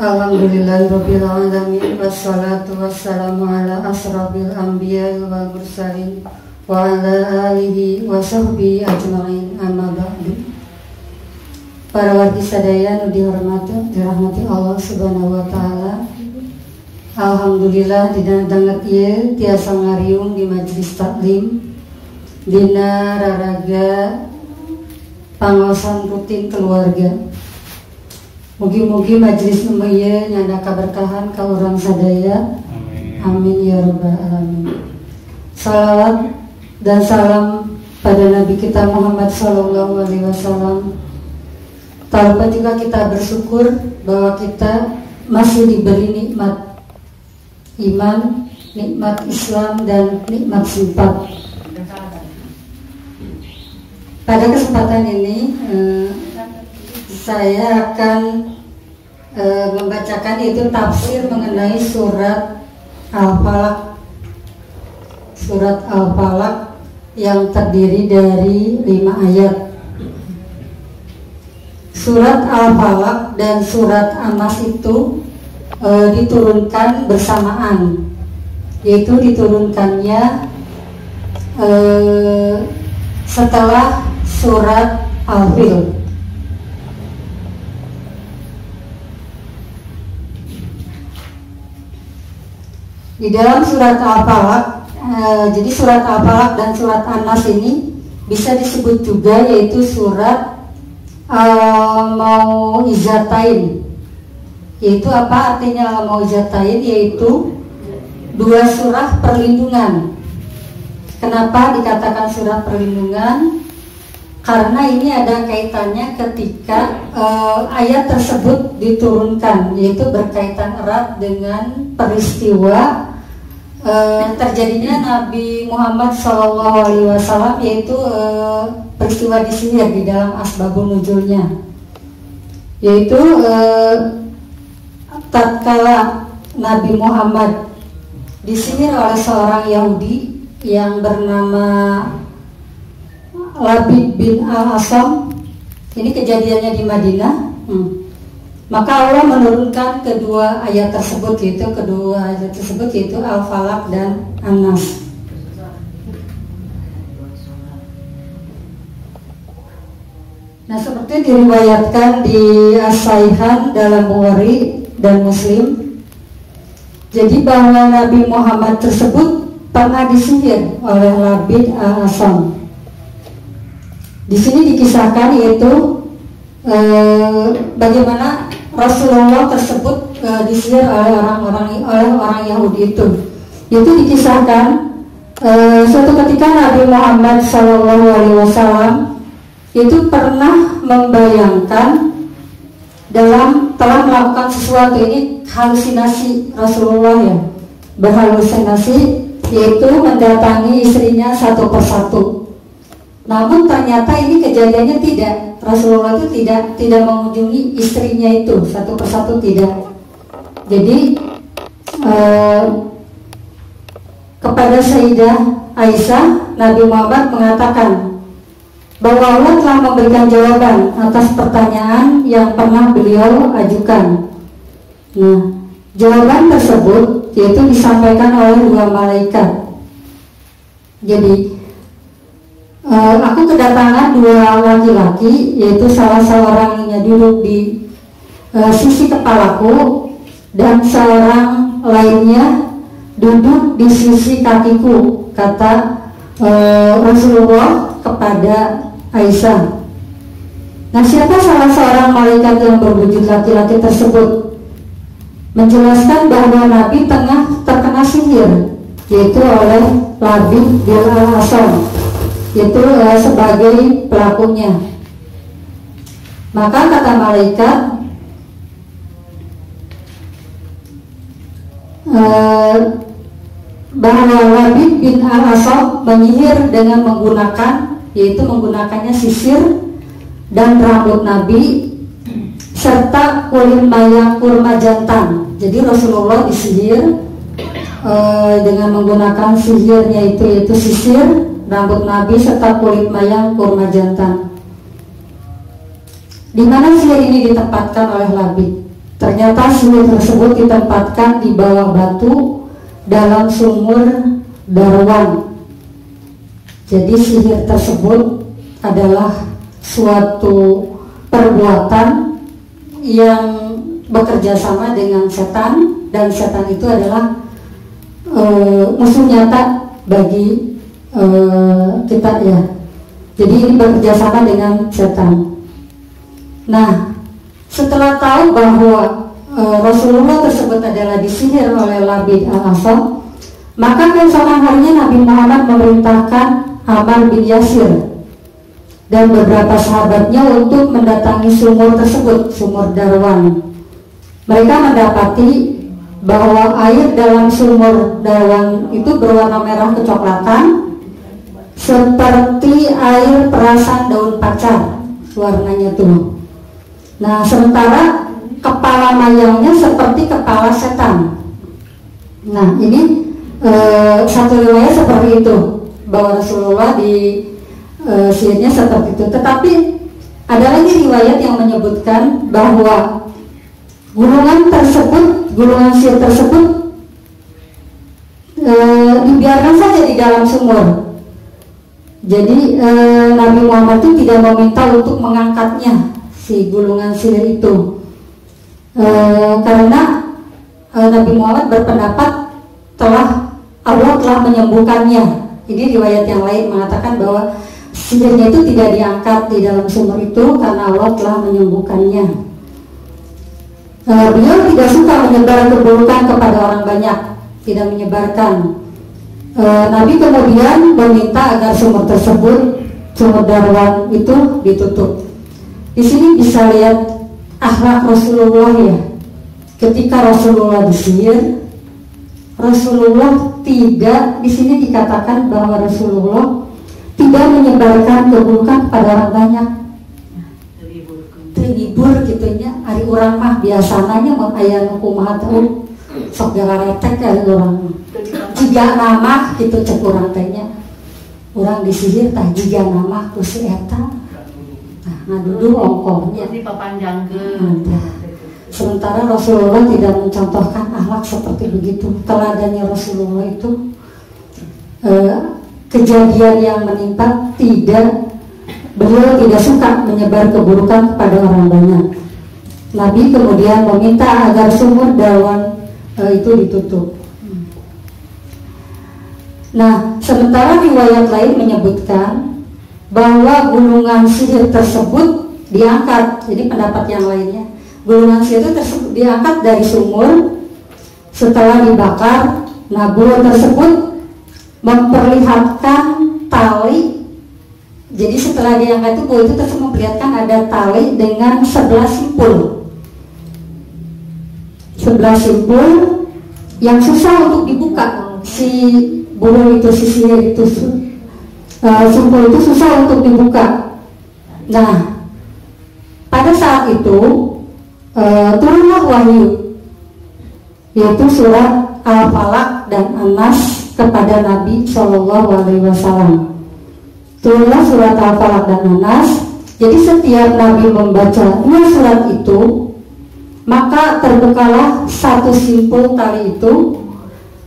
Alhamdulillahirabbil alamin wassalatu wassalamu ala asrofil anbiya'i wal mursalin wa ala alihi wa sahbihi ajma'in, amma ba'du. Para wargi sadaya nu dirahmati Allah Subhanahu wa taala. Alhamdulillah dina danget ieu tiasa ngariung di majelis taklim dina raraga pangaosan rutin keluarga. Mugi-mugi majelis nu ieu nyanda kaberkahan ka urang sadaya. Amin ya rabbal alamin. Salawat dan salam pada Nabi kita Muhammad sallallahu alaihi wasallam. Tanpa juga kita bersyukur bahwa kita masih diberi nikmat iman, nikmat Islam dan nikmat sifat. Pada kesempatan ini saya akan membacakan itu tafsir mengenai surat Al-Falaq. Surat Al-Falaq yang terdiri dari 5 ayat. Surat Al-Falaq dan surat An-Nas itu diturunkan bersamaan, yaitu diturunkannya setelah surat Al-Fil. Di dalam surat Al-Falaq, jadi surat Al-Falaq dan surat An-Nas ini bisa disebut juga yaitu surat Al-Mau'izatain. Yaitu apa artinya Al-Mau'izatain? Yaitu 2 surah perlindungan. Kenapa dikatakan surah perlindungan? Karena ini ada kaitannya ketika ayat tersebut diturunkan, yaitu berkaitan erat dengan peristiwa terjadinya Nabi Muhammad SAW, yaitu peristiwa disihir di dalam asbabun nuzulnya, yaitu tatkala Nabi Muhammad disihir oleh seorang Yahudi yang bernama Labid bin Al-Asam. Ini kejadiannya di Madinah. Maka Allah menurunkan kedua ayat tersebut, yaitu Al-Falaq dan An-Nas. Nah, seperti diriwayatkan di As-Sahihan dalam Bukhari dan Muslim, jadi bahwa Nabi Muhammad tersebut pernah disihir oleh Labid Al-Asam. Di sini dikisahkan yaitu bagaimana Rasulullah tersebut disihir oleh orang Yahudi itu. Itu dikisahkan suatu ketika Nabi Muhammad SAW itu pernah membayangkan telah melakukan sesuatu. Ini halusinasi Rasulullah ya, berhalusinasi, yaitu mendatangi istrinya satu persatu. Namun ternyata ini kejadiannya tidak. Rasulullah itu tidak mengunjungi istrinya itu satu persatu, tidak. Jadi kepada Sayyidah Aisyah, Nabi Muhammad mengatakan bahwa Allah telah memberikan jawaban atas pertanyaan yang pernah beliau ajukan. Nah, jawaban tersebut yaitu disampaikan oleh 2 malaikat. Jadi aku kedatangan 2 laki-laki, yaitu salah seorangnya duduk di sisi kepalaku dan seorang lainnya duduk di sisi kakiku, kata Rasulullah kepada Aisyah. Nah, siapa salah seorang malaikat yang berwujud laki-laki tersebut? Menjelaskan bahwa Nabi tengah terkena sihir, yaitu oleh Labid bin Al-Asam, itu sebagai pelakunya. Maka kata malaikat, bahwa Labid bin Al-Asam menyihir dengan menggunakannya sisir dan rambut Nabi serta kulit mayang kurma jantan. Jadi Rasulullah disihir dengan menggunakan sihirnya yaitu sisir, rambut Nabi serta kulit mayang kurma jantan. Di mana sihir ini ditempatkan oleh Labid? Ternyata sihir tersebut ditempatkan di bawah batu dalam sumur Darwan. Jadi sihir tersebut adalah suatu perbuatan yang bekerja sama dengan setan, dan setan itu adalah musuh nyata bagi kita ya. Jadi ini bekerja sama dengan setan. Nah, setelah tahu bahwa Rasulullah tersebut adalah disihir oleh Labid al-Asam, maka keesokan harinya Nabi Muhammad memerintahkan Ammar bin Yasir dan beberapa sahabatnya untuk mendatangi sumur tersebut, sumur Darwan. Mereka mendapati bahwa air dalam sumur Darwan itu berwarna merah kecoklatan seperti air perasan daun pacar warnanya tuh. Nah, sementara kepala mayangnya seperti kepala setan. Nah, ini satu riwayat seperti itu, bahwa Rasulullah di sihirnya seperti itu. Tetapi ada lagi riwayat yang menyebutkan bahwa gulungan sihir tersebut dibiarkan saja di dalam sumur. Jadi Nabi Muhammad itu tidak meminta untuk mengangkatnya, si gulungan sihir itu, karena Nabi Muhammad berpendapat Allah telah menyembuhkannya. Ini riwayat yang lain mengatakan bahwa sihirnya itu tidak diangkat di dalam sumur itu karena Allah telah menyembuhkannya. Beliau tidak suka menyebar keburukan kepada orang banyak, tidak menyebarkan. Nabi kemudian meminta agar sumur tersebut, sumur Darwan itu ditutup. Di sini bisa lihat akhlak Rasulullah ya. Ketika Rasulullah disihir, Rasulullah tidak, di sini dikatakan bahwa Rasulullah tidak menyebarkan keburukan kepada orang banyak. Terhibur gitunya, hari orang mah biasanya mau ayah kumaha tahu sok galaretek ya orang. Jika nama gitu cek orang tanya, orang disihir tah jika nama ku si eta. Nah, ngadudu ongkongnya. Sementara Rasulullah tidak mencontohkan akhlak seperti begitu. Teladannya Rasulullah itu kejadian yang menimpa beliau tidak suka menyebar keburukan kepada orang banyak. Nabi kemudian meminta agar sumur Darwan itu ditutup. Nah, sementara riwayat lain menyebutkan bahwa gulungan sihir tersebut diangkat. Jadi pendapat yang lainnya, gulungan sihir tersebut diangkat dari sumur setelah dibakar. Nah, gulungan tersebut memperlihatkan tali. Jadi setelah diangkat itu tersebut memperlihatkan ada tali dengan 11 simpul. 11 simpul yang susah untuk dibuka. Si bulu itu, si sihir itu, simpul itu susah untuk dibuka. Nah, pada saat itu turunlah wahyu, yaitu surat Al-Falaq dan An-Nas kepada Nabi Shallallahu Alaihi Wasallam. Turunlah surat Al-Falaq dan An-Nas. Jadi setiap Nabi membaca dua surat itu, maka terbukalah satu simpul tali itu,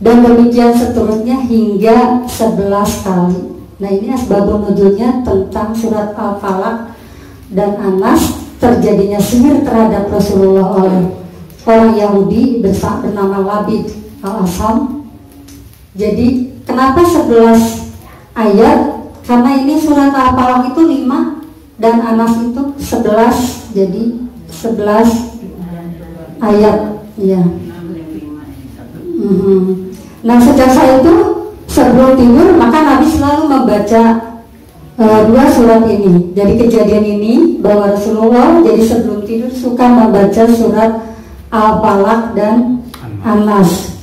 dan demikian seterusnya hingga 11 kali. Nah, ini asbabun nuzulnya tentang surat Al-Falaq dan An-Nas, terjadinya sihir terhadap Rasulullah oleh orang Yahudi bernama Labid al-Asam. Jadi kenapa 11 ayat? Karena ini surat Al-Falaq itu 5 dan An-Nas itu 11, jadi 11 ayat ya. Nah, sejak saat itu sebelum tidur maka Nabi selalu membaca dua surat ini. Jadi kejadian ini bahwa Rasulullah jadi sebelum tidur suka membaca surat Al-Falaq dan An-Nas.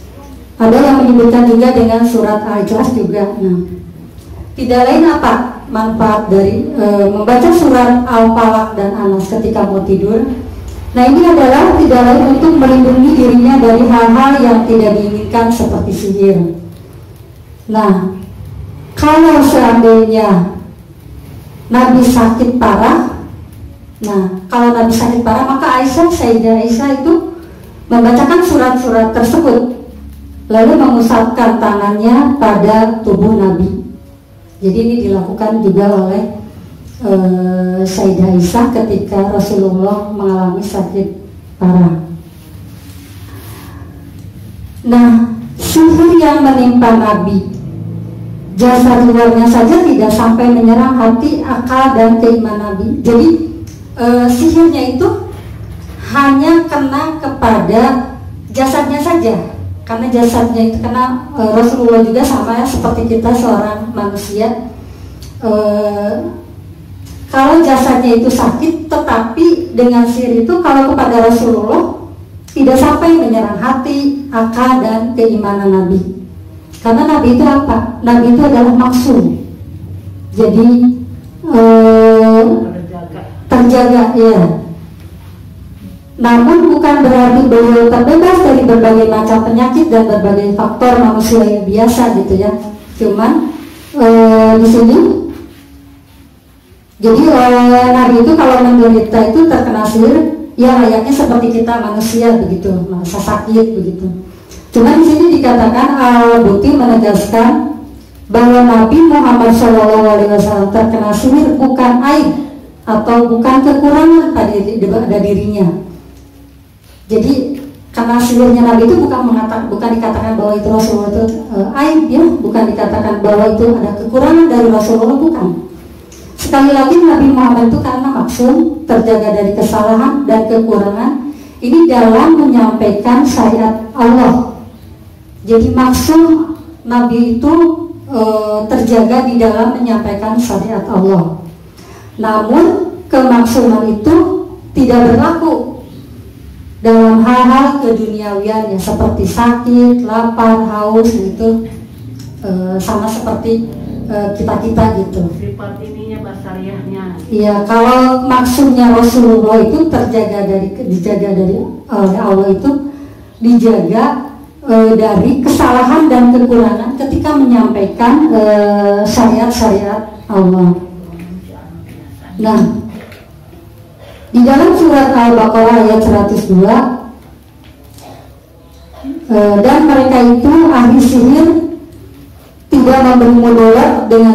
Ada yang menyebutkan juga dengan surat Al-Ikhlas juga. Nah, tidak lain apa manfaat dari membaca surat Al-Falaq dan An-Nas ketika mau tidur. Nah, ini adalah tidak lain untuk melindungi dirinya dari hal-hal yang tidak diinginkan seperti sihir. Nah, kalau seandainya Nabi sakit parah, maka Sayyidah Aisyah itu membacakan surat-surat tersebut, lalu mengusapkan tangannya pada tubuh Nabi. Jadi ini dilakukan juga oleh Sayyidah Aisyah ketika Rasulullah mengalami sakit parah. Nah, sihir yang menimpa Nabi, jasad luarnya saja tidak sampai menyerang hati, akal, dan keimanan Nabi. Jadi sihirnya itu hanya kena kepada jasadnya saja, karena jasadnya itu kena. Rasulullah juga sama ya, seperti kita seorang manusia. Kalau jasadnya itu sakit, tetapi dengan sihir itu kalau kepada Rasulullah tidak sampai menyerang hati, akal, dan keimanan Nabi. Karena Nabi itu apa? Nabi itu adalah maksum. Jadi terjaga ya. Namun bukan berarti beliau terbebas dari berbagai macam penyakit dan berbagai faktor manusia yang biasa gitu ya. Cuman di sini, jadi Nabi itu kalau menderita itu terkena sihir, ya layaknya seperti kita manusia begitu, merasa sakit begitu. Cuman di sini dikatakan Al-Buti menegaskan bahwa Nabi Muhammad SAW terkena sihir bukan aib atau bukan kekurangan pada dirinya. Jadi karena sihirnya Nabi itu bukan dikatakan bahwa itu Rasulullah itu aib ya, bukan dikatakan bahwa itu ada kekurangan dari Rasulullah, bukan. Sekali lagi Nabi Muhammad itu karena maksum, terjaga dari kesalahan dan kekurangan. Ini dalam menyampaikan syariat Allah. Jadi maksum Nabi itu terjaga di dalam menyampaikan syariat Allah. Namun kemaksuman itu tidak berlaku dalam hal-hal keduniawian ya, seperti sakit, lapar, haus gitu, sama seperti kita gitu. Sifat ininya basariahnya. Iya, kalau maksudnya Rasulullah itu dijaga dari oleh Allah itu dijaga dari kesalahan dan kekurangan ketika menyampaikan syariat-syariat Allah. Nah, di dalam surat Al-Baqarah ayat 102, dan mereka itu ahli sihir tidak memberi mudarat dengan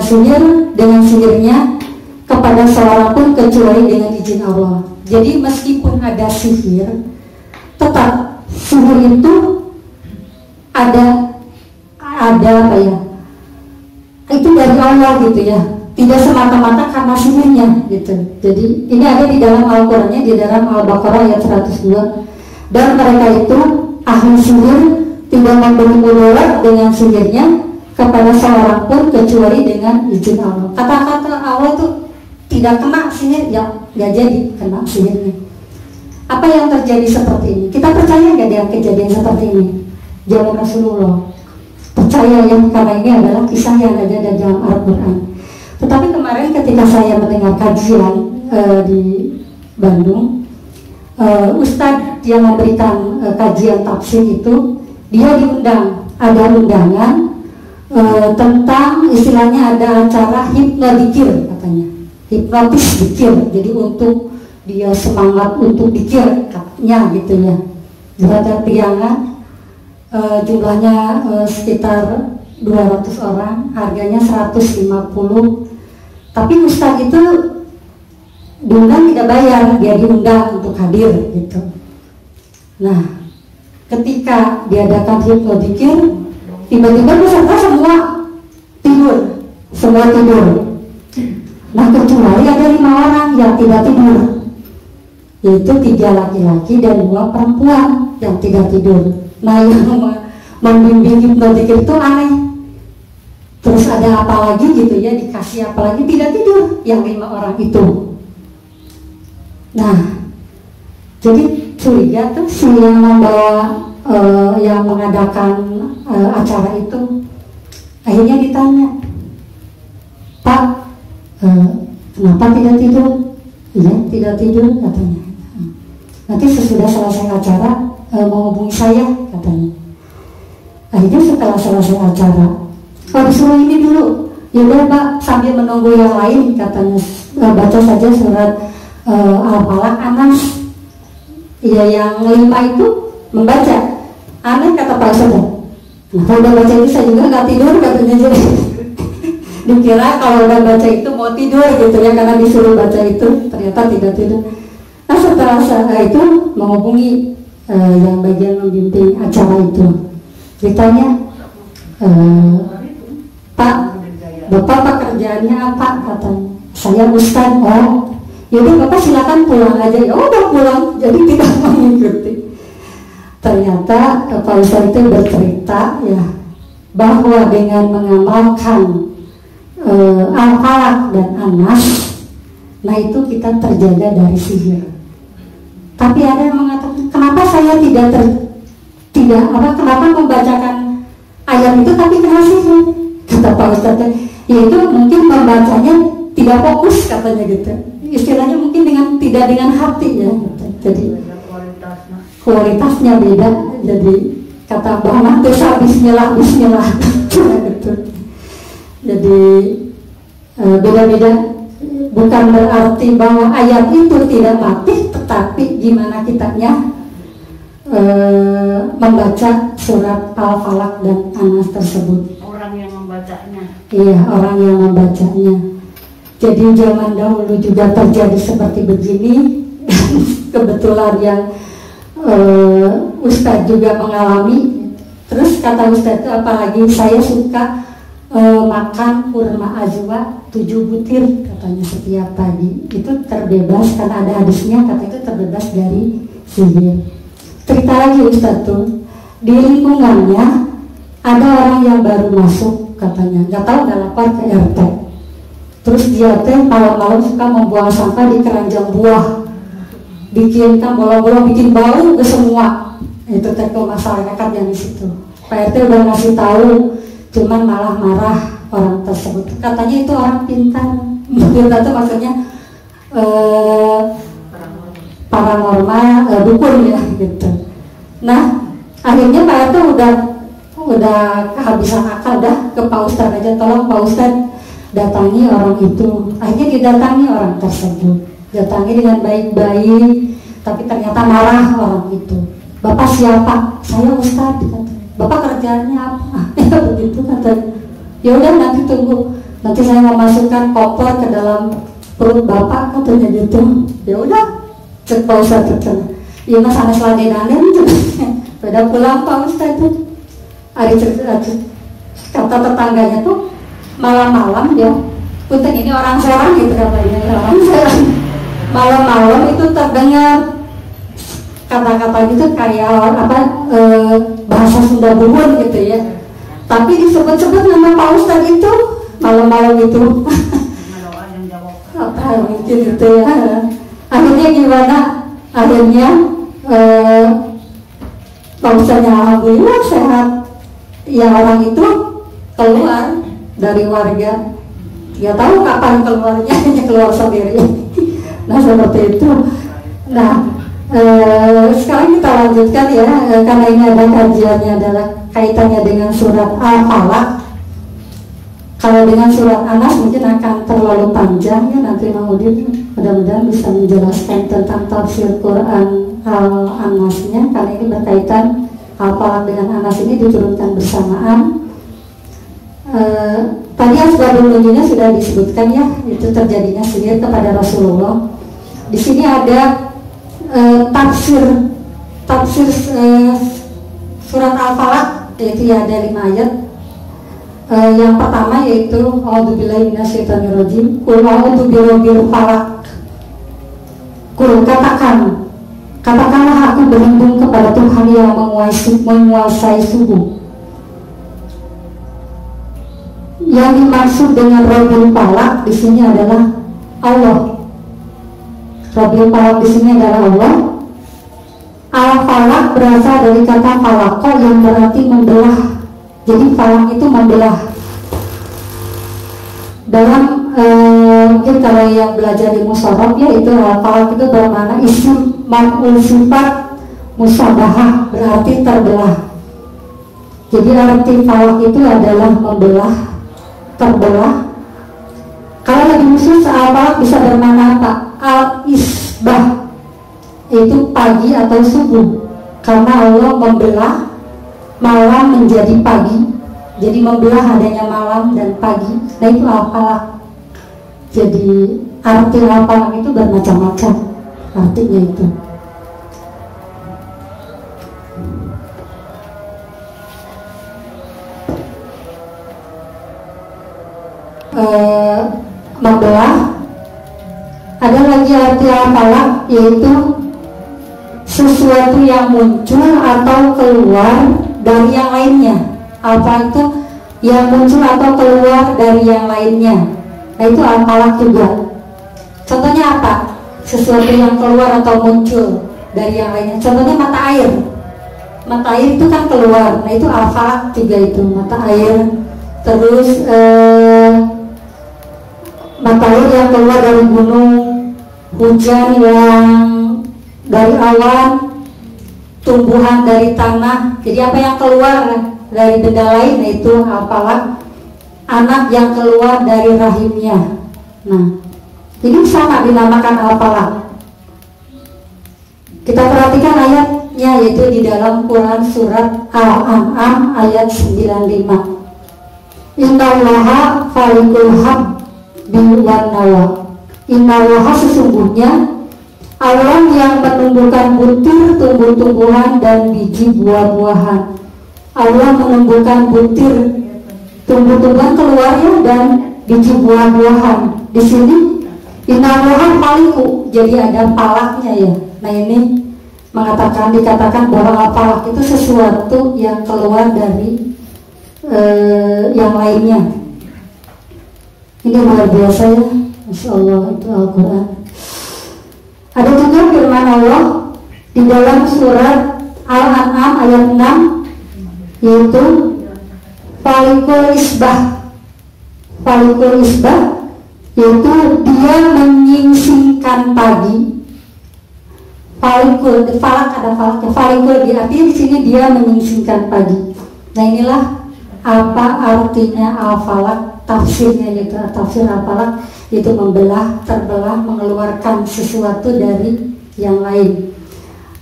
sihirnya kepada seorang pun kecuali dengan izin Allah. Jadi meskipun ada sihir, tetap sihir itu ada apa ya? Itu dari Allah gitu ya. Tidak semata-mata karena sihirnya gitu. Jadi ini ada di dalam Al-Qur'annya, di dalam Al-Baqarah ayat 102. Dan mereka itu ahli sihir tidak memberi mudarat dengan sihirnya kepada seorang pun kecuali dengan izin Allah. Kata-kata Allah itu tidak kena sihir, ya nggak jadi kena sihirnya. Apa yang terjadi seperti ini? Kita percaya nggak dengan kejadian seperti ini? Jawab Rasulullah. Percaya yang karena ini adalah kisah yang ada di dalam Al-Quran. Tetapi kemarin ketika saya mendengar kajian di Bandung, Ustadz yang memberikan kajian tafsir itu, dia diundang, ada undangan tentang istilahnya ada acara hipnodikir katanya, hipnotis dikir. Jadi untuk dia semangat untuk dikir katanya gitu ya. Ada piangan jumlahnya sekitar 200 orang, harganya 150. Tapi Ustadz itu diundang tidak bayar, dia diundang untuk hadir gitu. Nah, ketika diadakan hipnodikir, tiba-tiba peserta semua tidur. Nah, kecuali ada 5 orang yang tidak tidur, yaitu 3 laki-laki dan 2 perempuan yang tidak tidur. Nah, yang membimbing hipnodikir itu aneh. Terus ada apa lagi gitu ya, dikasih apa lagi, tidak tidur yang 5 orang itu. Nah, jadi curiga tuh si yang membawa yang mengadakan acara itu. Akhirnya ditanya, Pak, kenapa tidak tidur? Iya, tidak tidur katanya. Nanti sesudah selesai acara mau hubungi saya katanya. Akhirnya setelah selesai acara, disuruh ini dulu. Ya udah Pak, sambil menunggu yang lain katanya, baca saja surat Al-Falaq, Anas. Ya yang 5 itu membaca. Aneh kata Pak Ustadz. Nah, kalau udah baca itu saya juga nggak tidur katanya, jadi dikira kalau udah baca itu mau tidur gitu ya, karena disuruh baca itu, ternyata tidak tidur. Nah setelah saya itu menghubungi yang bagian membimbing acara itu, ditanya, Pak, Bapak pekerjaannya apa? Katanya, saya Ustadz. Oh, yaudah Bapak silakan pulang aja. Ya udah pulang, jadi tidak mengikuti. Ternyata Pak Ustadz itu bercerita ya bahwa dengan mengamalkan Al-Falaq dan An-Nas, nah itu kita terjaga dari sihir. Tapi ada yang mengatakan, kenapa saya kenapa membacakan ayat itu tapi kena sihir? Kata Pak Ustadz, yaitu mungkin membacanya tidak fokus katanya gitu. Istilahnya mungkin tidak dengan hati ya. Gitu. Jadi kualitasnya beda. Jadi kata Bahman itu bismillah gitu. Jadi beda-beda, bukan berarti bahwa ayat itu tidak mati, tetapi gimana kitanya membaca surat Al-Falaq dan An-Nas tersebut. Orang yang membacanya. Iya, orang yang membacanya. Jadi zaman dahulu juga terjadi seperti begini. Kebetulan yang Ustadz juga mengalami. Terus kata Ustadz, apalagi saya suka makan kurma ajwa 7 butir katanya setiap pagi. Itu terbebas, karena ada hadisnya kata itu terbebas dari sihir. Cerita lagi Ustadz tuh, di lingkungannya ada orang yang baru masuk katanya, nggak tahu nggak lapor ke RT. Terus dia teh malam-malam suka membuang sampah di keranjang buah, bikin kan bolong-bolong, bikin bau ke semua. Itu teh ke masyarakat yang di situ. Pak RT udah ngasih tahu, cuman malah marah orang tersebut. Katanya itu orang pintar. Pintar itu maksudnya paranormal, dukun ya gitu. Nah akhirnya Pak RT udah kehabisan akal, dah ke Pak Ustadz aja, tolong Pak Ustadz datangi orang itu. Akhirnya didatangi orang tersebut, datangi dengan baik-baik, tapi ternyata marah orang itu. Bapak siapa? Saya Ustadz. Bapak kerjaannya apa? Ya begitu katanya. Ya udah nanti tunggu, nanti saya mau masukkan koper ke dalam perut Bapak katanya gitu. Ya udah, cek Pak Ustadz katanya. Iya mas anak ladenanen gitu. Udah pulang Pak Ustadz. Ada cerita kata tetangganya tuh malam-malam ya, punten ini orang Serang gitu katanya, orang Serang. Malam-malam itu terdengar kata-kata gitu kayak bahasa Sunda Buhun gitu ya. Tapi disebut-sebut nama Pak Ustadz itu malam-malam itu. Apa mungkin gitu ya. Akhirnya gimana? Akhirnya Pak Ustadznya alhamdulillah sehat. Ya orang itu keluar dari warga, nggak tahu kapan keluarnya, hanya keluar sendiri. Nah seperti itu. Nah sekarang kita lanjutkan ya, karena ini ada kajiannya adalah kaitannya dengan surat Al-Falaq. Kalau dengan surat An-Nas mungkin akan terlalu panjang ya, nanti Maudin mudah-mudahan bisa menjelaskan tentang tafsir Quran An-Nasnya, karena ini berkaitan. Al-Falaq dengan An-Nas ini diturunkan bersamaan. Tadi asbabun nuzulnya sudah disebutkan ya, itu terjadinya sihir kepada Rasulullah. Di sini ada tafsir surat Al-Falaq, yaitu ya ada 5 ayat. Yang pertama yaitu A'udzubillahi minasyaitonirrajim. Qul a'udzu birabbil falaq. Qul katakanlah aku berlindung kepada Tuhan yang menguasai subuh. Yang dimaksud dengan Rabbil Falaq di sini adalah Allah. Rabbil Falaq di sini adalah Allah. Al-Falaq berasal dari kata falaqah yang berarti membelah. Jadi falaq itu membelah. Dalam mungkin kalau yang belajar di musharraf ya, itu Al-Falaq itu bermakna isim maf'ul sifat musabahah, berarti terbelah. Jadi arti falaq itu adalah membelah, terbelah. Kalau lebih khusus Al-Falaq bisa bermakna apa? Al-isbah, itu pagi atau subuh. karena Allah membelah malam menjadi pagi, jadi membelah adanya malam dan pagi. Nah itu al-falaq. Jadi arti al-falaq itu bermacam-macam artinya itu. Membelah. Ada lagi arti al-falaq, yaitu sesuatu yang muncul atau keluar dari yang lainnya. Al-falaq itu yang muncul atau keluar dari yang lainnya. Nah itu al-falaq juga. Contohnya apa? Sesuatu yang keluar atau muncul dari yang lainnya. Contohnya mata air. Mata air itu kan keluar. Nah itu al-falaq juga itu, mata air. Terus mata air yang keluar dari gunung, hujan yang dari awan, tumbuhan dari tanah. Jadi apa yang keluar dari benda lain, itu al-falaq. Anak yang keluar dari rahimnya. Nah, ini sama dinamakan al-falaq. Kita perhatikan ayatnya, yaitu di dalam Quran surat Al-An'am ayat 95. Innallaha falikul habbi wan nawa. Innallaha, sesungguhnya Allah yang menumbuhkan butir tumbuh-tumbuhan dan biji buah-buahan. Allah menumbuhkan butir tumbuh-tumbuhan keluarnya dan biji buah-buahan. Di sini innallaha faliku, jadi ada falaknya ya. Nah ini dikatakan bahwa falak itu sesuatu yang keluar dari yang lainnya. Ini luar biasa ya, Masya Allah, itu Al-Quran. Ada juga firman Allah di dalam surat Al-An'am ayat 6, yaitu falikul isbah. Falikul isbah yaitu dia menyingsingkan pagi. Falikul, falak ada falaknya. Falikul artinya di sini dia menyingsingkan pagi. Nah inilah apa artinya al-falaq, tafsirnya, yaitu tafsir al-falaq, yaitu membelah, terbelah, mengeluarkan sesuatu dari yang lain.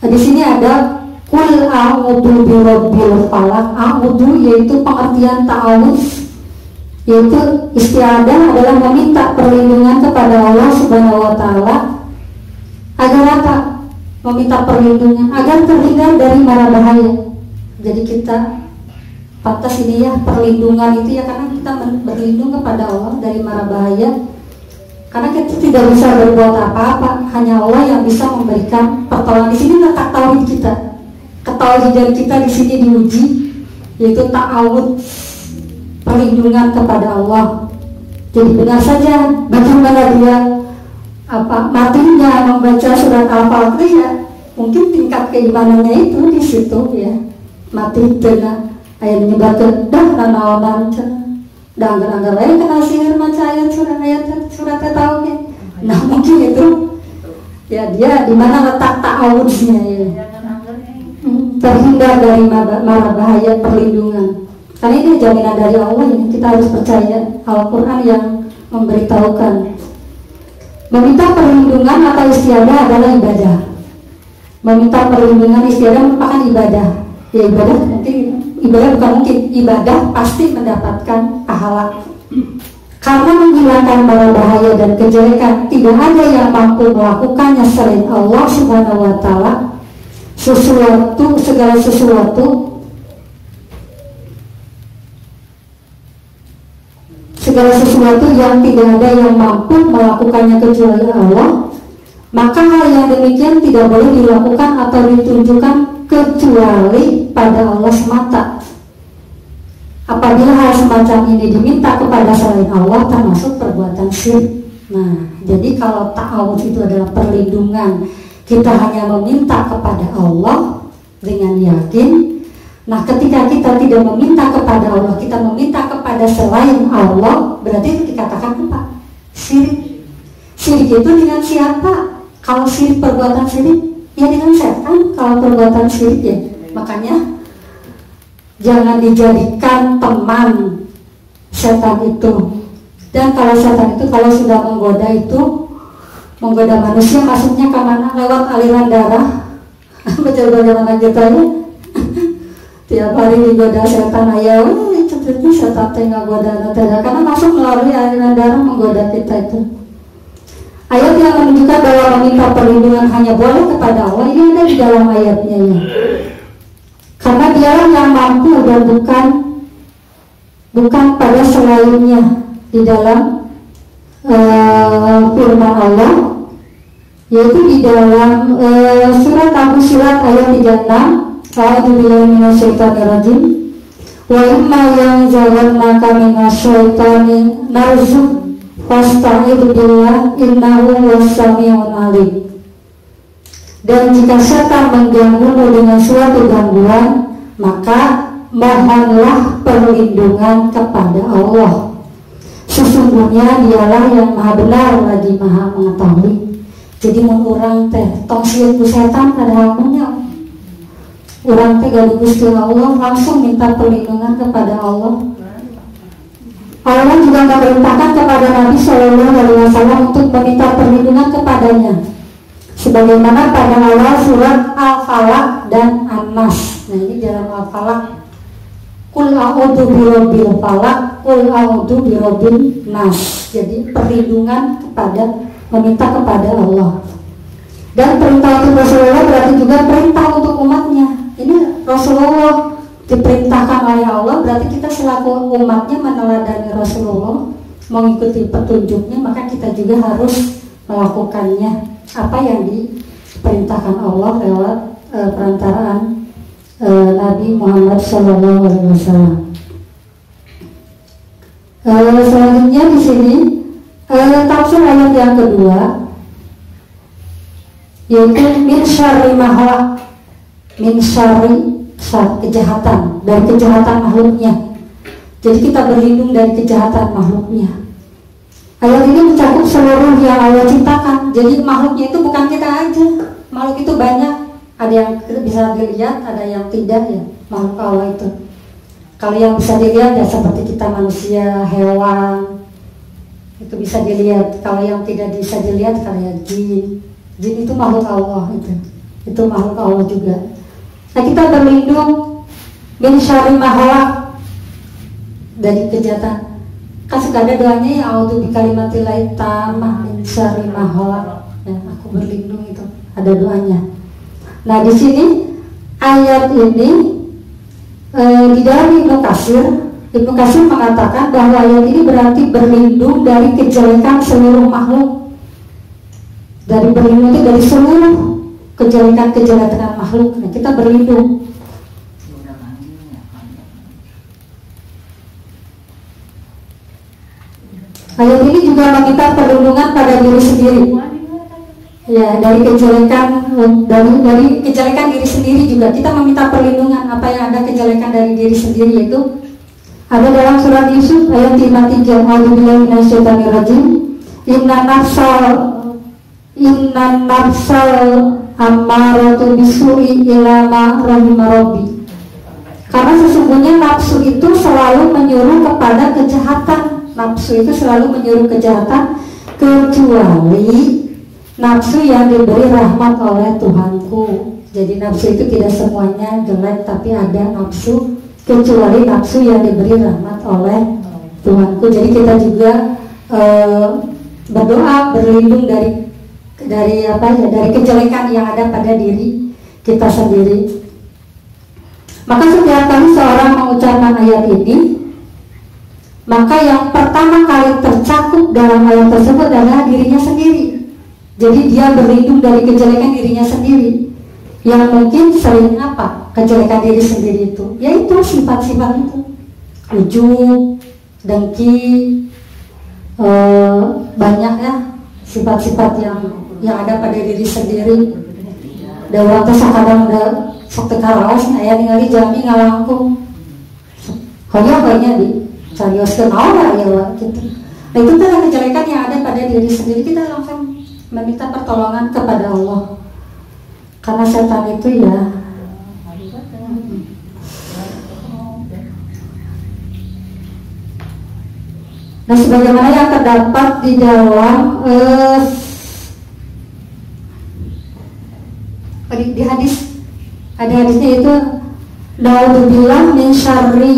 Nah, di sini ada kul a'udzu birabbil falaq. A'udzu yaitu pengertian ta'awudz, yaitu isti'adzah adalah meminta perlindungan kepada Allah Subhanahu wa taala. Agar apa? Meminta perlindungan agar terhindar dari mara bahaya. Jadi kita pantas ini ya, perlindungan itu ya, karena kita berlindung kepada Allah dari mara bahaya. Karena kita tidak bisa berbuat apa-apa, hanya Allah yang bisa memberikan pertolongan. Di sini letak tauhid kita. Ketauhidan kita di sini diuji, yaitu ta'awudz, perlindungan kepada Allah. Jadi benar saja bagaimana dia matinya membaca surat Al-Falaq ya, mungkin tingkat keimanannya itu di situ ya. Mati dengan ayat menyebarkan dah nanaonan dah anggar-anggar lain kena sihir maca ayat surat tahu ya. Nah mungkin itu ya, dia di mana letak ta'awudznya ya. Terhindar dari mara bahaya, perlindungan. Karena ini jaminan dari Allah, ini kita harus percaya Al-Quran yang memberitahukan. Meminta perlindungan atau istiadah adalah ibadah. Meminta perlindungan istiadah merupakan ibadah. Ya ibadah mungkin, ibadah bukan mungkin, ibadah pasti mendapatkan pahala. Karena menghilangkan mara bahaya dan kejelekan tidak ada yang mampu melakukannya selain Allah Subhanahu wa taala. Segala sesuatu yang tidak ada yang mampu melakukannya kecuali Allah, maka hal yang demikian tidak boleh dilakukan atau ditunjukkan kecuali pada Allah semata. Apabila hal semacam ini diminta kepada selain Allah, termasuk perbuatan syirik. Nah, jadi kalau ta'awudz itu adalah perlindungan, kita hanya meminta kepada Allah dengan yakin. Nah, ketika kita tidak meminta kepada Allah, kita meminta kepada selain Allah, berarti itu dikatakan apa? Syirik. Syirik itu dengan siapa? Kalau syirik, perbuatan syirik, ya dengan setan. Kalau perbuatan syirik ya, makanya jangan dijadikan teman setan itu. Dan kalau setan itu kalau sudah menggoda manusia, masuknya ke mana? Lewat aliran darah, bagaimana kita ya tiap hari digoda setan ayah, cepetnya setan tengah goda karena masuk melalui aliran darah menggoda kita itu. Ayat yang menunjukkan bahwa meminta perlindungan hanya boleh kepada Allah ini ada di dalam ayatnya ya. Karena dialah yang mampu dan bukan pada selainnya di dalam firman Allah, yaitu di dalam surat Al-Fussilat ayat 36. A'udzubillahi minasyaitonirrajim. Wa imma yanzaghannaka minasyaitani narzuq fasta'idz billah innahu was-sami'ul 'alim. Dan jika setan mengganggumu dengan suatu gangguan, maka mohonlah perlindungan kepada Allah. Sesungguhnya dialah yang maha benar lagi maha mengetahui. Jadi orang teh tong sieun ku setan padahal punya orang teh gaduh Gusti Allah langsung minta perlindungan kepada Allah. Allah juga memerintahkan kepada Nabi Shallallahu Alaihi Wasallam untuk meminta perlindungan kepadanya, sebagaimana pada awal surat Al-Falaq dan An-Nas. Nah ini dalam Al-Falaq, Qul a'udzu birabbil falaq, Qul a'udzu birabbin nas. Jadi perlindungan meminta kepada Allah. Dan perintah untuk Rasulullah berarti juga perintah untuk umatnya. Ini Rasulullah diperintahkan oleh Allah, berarti kita selaku umatnya meneladani Rasulullah, mengikuti petunjuknya, maka kita juga harus melakukannya apa yang diperintahkan Allah lewat perantaraan Nabi Muhammad SAW. Selanjutnya di sini tafsir ayat yang kedua, yaitu min syarri mahluk, min syarri kejahatan, dari kejahatan makhluknya. Jadi kita berlindung dari kejahatan makhluknya. Ayat ini mencakup seluruh yang Allah ciptakan. Jadi makhluknya itu bukan kita aja, makhluk itu banyak. Ada yang bisa dilihat, ada yang tidak ya, makhluk Allah itu. Kalau yang bisa dilihat ya seperti kita manusia, hewan, itu bisa dilihat. Kalau yang tidak bisa dilihat kayak jin itu makhluk Allah itu makhluk Allah juga. Nah kita berlindung min syarri mahluk, dari kejahatan. Kan suka ada doanya ya a'udzu bikalimatillahi tammah min syarri mahluk. Ya, aku berlindung itu ada doanya. Nah di sini ayat ini di dalam Ibnu Katsir mengatakan bahwa ayat ini berarti berlindung dari kejelekan seluruh makhluk. Dari berlindung itu dari seluruh kejelekan makhluk. Nah, kita berlindung. Ayat ini juga meminta perlindungan pada diri sendiri. Ya, dari kejelekan diri sendiri juga kita meminta perlindungan. Apa yang ada kejelekan dari diri sendiri itu ada dalam surat Yusuf ayat 53. A'udzubillahi minasyaitonirrajim. Innan nafsal ammaratu bisu'i ila ma rahima rabbi. Karena sesungguhnya nafsu itu selalu menyuruh kepada kejahatan. Nafsu itu selalu menyuruh kejahatan kecuali nafsu yang diberi rahmat oleh Tuhanku. Jadi nafsu itu tidak semuanya jelek, tapi ada nafsu kecuali nafsu yang diberi rahmat oleh Tuhanku. Jadi kita juga berdoa berlindung dari kejelekan yang ada pada diri kita sendiri. Maka setiap kali seorang mengucapkan ayat ini, maka yang pertama kali tercakup dalam ayat tersebut adalah dirinya sendiri. Jadi dia berlindung dari kejelekan dirinya sendiri. Yang mungkin sering apa? Kejelekan diri sendiri itu, yaitu sifat-sifat itu, ujub, dengki, banyak ya sifat-sifat yang ada pada diri sendiri. Da urang teh sakadang da sok teu karaosna aya ningali jami ngalangkung. Hoya di carioskeun naon ya gitu. Nah itu adalah kejelekan yang ada pada diri sendiri. Kita langsung meminta pertolongan kepada Allah. Karena setan itu ya nah sebagaimana yang terdapat di dalam di hadis Ada hadisnya itu, naudzubillah min syarri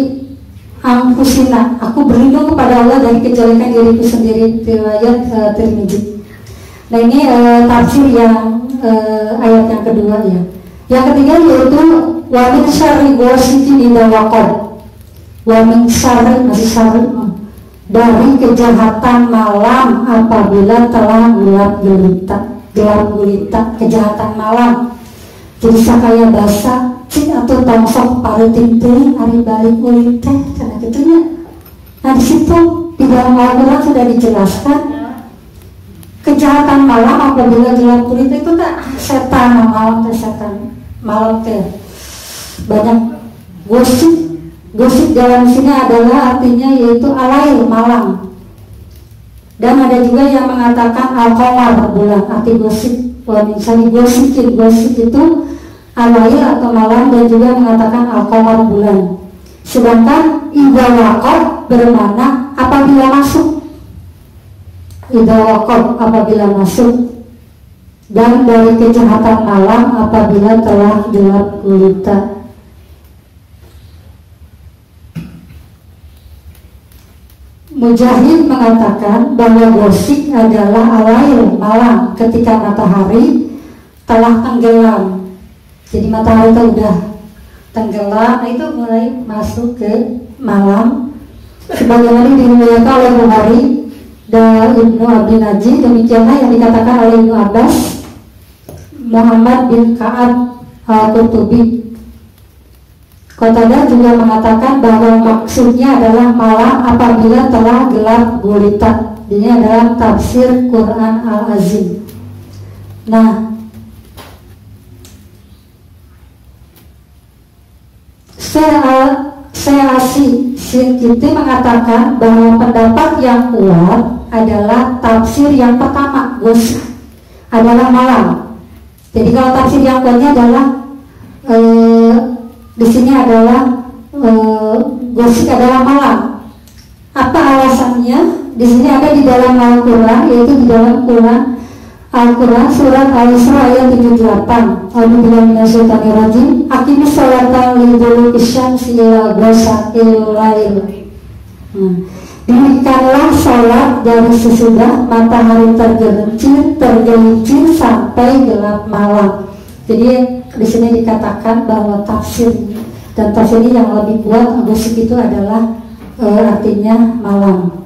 anfusina. Aku berlindung kepada Allah dari kejelekan diriku sendiri. Riwayat Tirmidzi. Nah ini tafsir yang ayat yang kedua ya. Yang ketiga yaitu wa min syarri ghasiqin idza waqab. Wa min syarri masih syarri dari kejahatan malam apabila telah gelap gulita kejahatan malam. Jadi sakaya basa cing atau tongsok pariting teuing ari balik ulit teh kana kitunya. Nah di situ di dalam Al-Qur'an sudah dijelaskan kejahatan malam apabila gelap gulita itu tak setan malam teh banyak gosip dalam sini adalah artinya yaitu alail malam. Dan ada juga yang mengatakan al-qamar bulan, arti gosip. Misalnya gosip itu alail atau malam, dan juga mengatakan al-qamar bulan. Sedangkan idza waqab bermakna apabila masuk. Idza waqab apabila masuk, dan dari kejahatan malam apabila telah gelap gulita. Mujahid mengatakan bahwa gosip adalah alail malam ketika matahari telah tenggelam. Jadi matahari itu udah tenggelam, itu mulai masuk ke malam. Sebagaimana diriwayatkan oleh Bukhari dan Ibnu Abi Najih, demikianlah yang dikatakan oleh Ibnu Abbas, Muhammad bin Ka'ab Al-Qurtubi. Qatadah juga mengatakan bahwa maksudnya adalah malam apabila telah gelap gulita. Ini adalah tafsir Quran Al-Azim. Nah, Syekh Syinkiti mengatakan bahwa pendapat yang kuat adalah tafsir yang pertama, gosip adalah malam. Jadi kalau tafsir yang kuatnya adalah di sini adalah gosip adalah malam. Apa alasannya? Di sini ada di dalam Al-Qur'an, yaitu di dalam Al-Qur'an surat Al-Isra ayat 78. A'udzubillahi minasyaitonir rajim. Aqimis sholata liduluki syamsi ila ghasaqil lail. Dirikanlah sholat dari sesudah matahari tergelincir sampai gelap malam. Jadi di sini dikatakan bahwa tafsir dan tafsir ini yang lebih kuat gosip itu adalah artinya malam.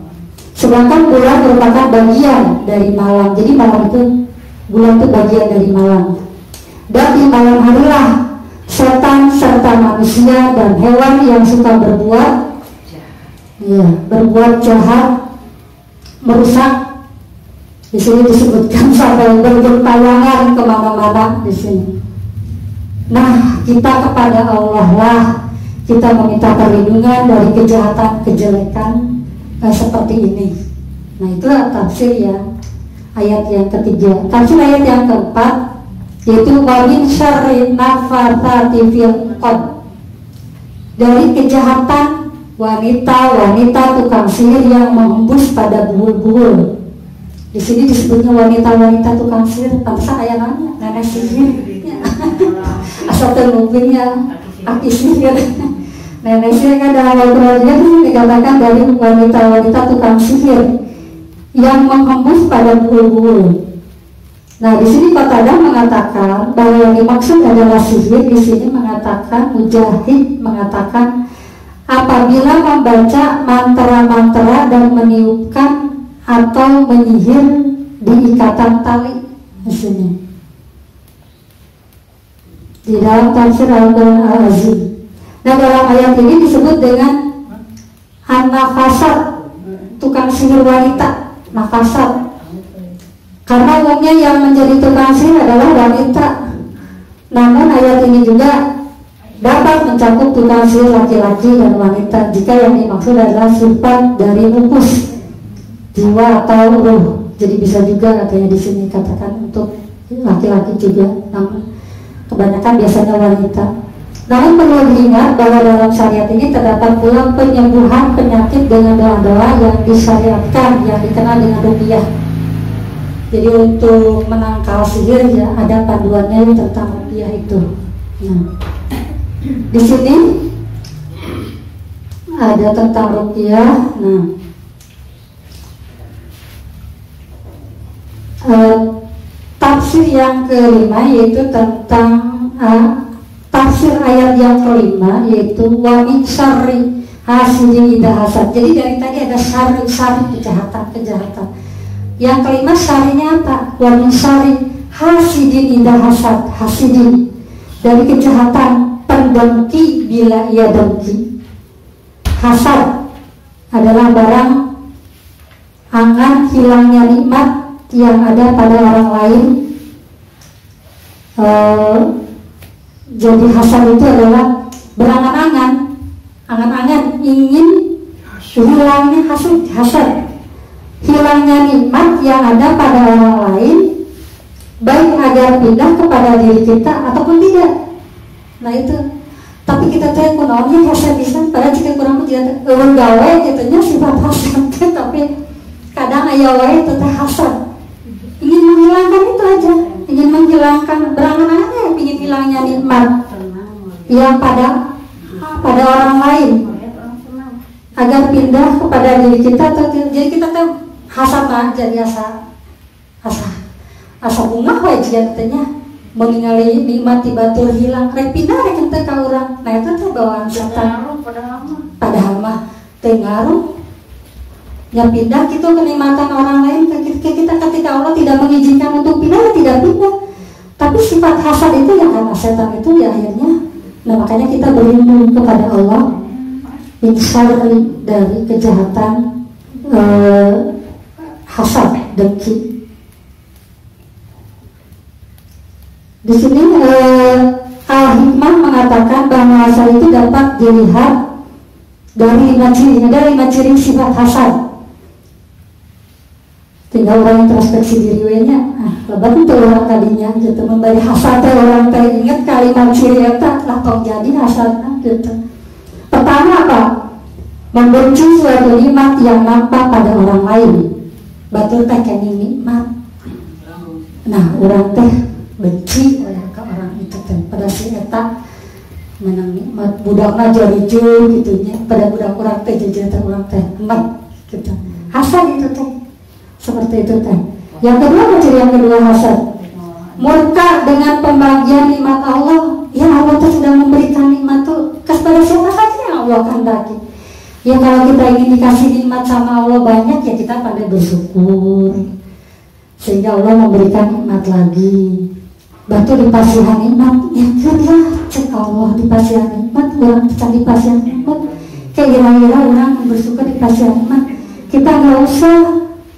Sedangkan bulan merupakan bagian dari malam. Jadi malam itu, bulan itu bagian dari malam. Dan di malam harilah setan serta manusia dan hewan yang suka berbuat jahat, merusak. Di sini disebutkan sampai bergentayangan kemana-mana di sini. Nah, kita kepada Allah lah kita meminta perlindungan dari kejahatan, kejelekan seperti ini. Nah, itulah tafsir ya ayat yang ketiga. Tafsir ayat yang keempat yaitu wa min syarri naffatsati fil 'uqad. Dari kejahatan wanita tukang sihir yang menghembus pada buhul-buhul. Di sini disebutnya wanita tukang sihir, pantesan ayah nanya, nenek sihir. Asal terlupingnya aki sihir. Nenek sihir kan dalam Al-Quran dikatakan dari wanita tukang sihir yang menghembus pada buhul-buhul. Nah, di sini Qatadah mengatakan bahwa yang dimaksud adalah sihir. Di sini mengatakan, Mujahid mengatakan apabila membaca mantra-mantra dan meniupkan atau menyihir di ikatan tali di sini. Di dalam tafsir Al-Quran Al-Azim. Nah, dalam ayat ini disebut dengan an-nafasat, tukang sihir wanita, nafasat. Karena umumnya yang menjadi tukang sihir adalah wanita. Namun ayat ini juga dapat mencakup tukang sihir laki-laki dan wanita jika yang dimaksud adalah sifat dari nufus, jiwa atau ruh. Jadi bisa juga katanya di sini katakan untuk laki-laki juga, namun kebanyakan biasanya wanita. Namun perlu diingat bahwa dalam syariat ini terdapat pula penyembuhan penyakit dengan doa-doa yang disyariatkan, yang dikenal dengan ruqyah. Jadi untuk menangkal sihir ya ada panduannya tentang ruqyah itu. Nah, di sini ada tentang ruqyah. Nah, tafsir yang kelima yaitu tentang tafsir ayat yang kelima yaitu wa min syarri hasidin idza hasad. Jadi dari tadi ada syarri kejahatan. Yang kelima syarrinya apa? Wa min syarri hasidin idza hasad. Hasidin dari kejahatan pendengki bila ia dengki. Hasad adalah barang angan hilangnya nikmat yang ada pada orang lain. Jadi hasad itu adalah berangan-angan, ingin hilangnya hasad, hilangnya nikmat yang ada pada orang lain, baik agar pindah kepada diri kita ataupun tidak. Nah itu. Tapi kita tahu kunaonnya hasad bisa, padahal jika kurang tidak urang gawe gitunya sifat hasad, tapi kadang aya wae teh hasad. Ingin menghilangkan itu aja, ingin menghilangkan berangan-angan, ingin hilangnya nikmat yang pada orang lain agar pindah kepada diri kita. Jadi kita tuh hasad jadi asa bunga wae katanya mengingali nikmat batur hilang rek pindah rek teh ka urang. Nah itu tuh bawaan setan padahal mah teu ngaruh ya pindah gitu kenikmatan orang lain ke kita ketika Allah tidak mengizinkan untuk pindah, tidak pindah. Tapi sifat hasad itu yang karena setan itu ya akhirnya. Nah makanya kita berlindung kepada Allah insari dari kejahatan hasad, dengki. Di sini Al-Hikmah mengatakan bahwa hasad itu dapat dilihat dari 5 ciri. Ada 5 ciri sifat hasad. Tinggal orang introspeksi diri nya, lebat itu orang tadinya gitu memberi hasad orang teh inget kalimat ciri eta langsung jadi hasadna gitu. Pertama apa? Membenci suatu nikmat yang nampak pada orang lain. Batur teh kene nikmat. Nah, orang teh benci ke orang itu teh pada si eta menang nikmat budakna jari-jari gitu nya, pada budak orang teh jajan teh orang teh emat gitu. Hasad itu teh seperti itu teh. Yang kedua, ciri yang kedua hasad, murka dengan pembagian nikmat Allah. Ya Allah tuh sudah memberikan nikmat tuh kepada siapa saja yang Allah kehendaki. Ya kalau kita ingin dikasih nikmat sama Allah banyak ya kita pandai bersyukur sehingga Allah memberikan nikmat lagi. Batu dipasihan nikmat, ya kerja cek Allah dipasihan nikmat, orang kita dipasihan nikmat. Kayak kira-kira orang bersyukur dipasihan nikmat. Kita nggak usah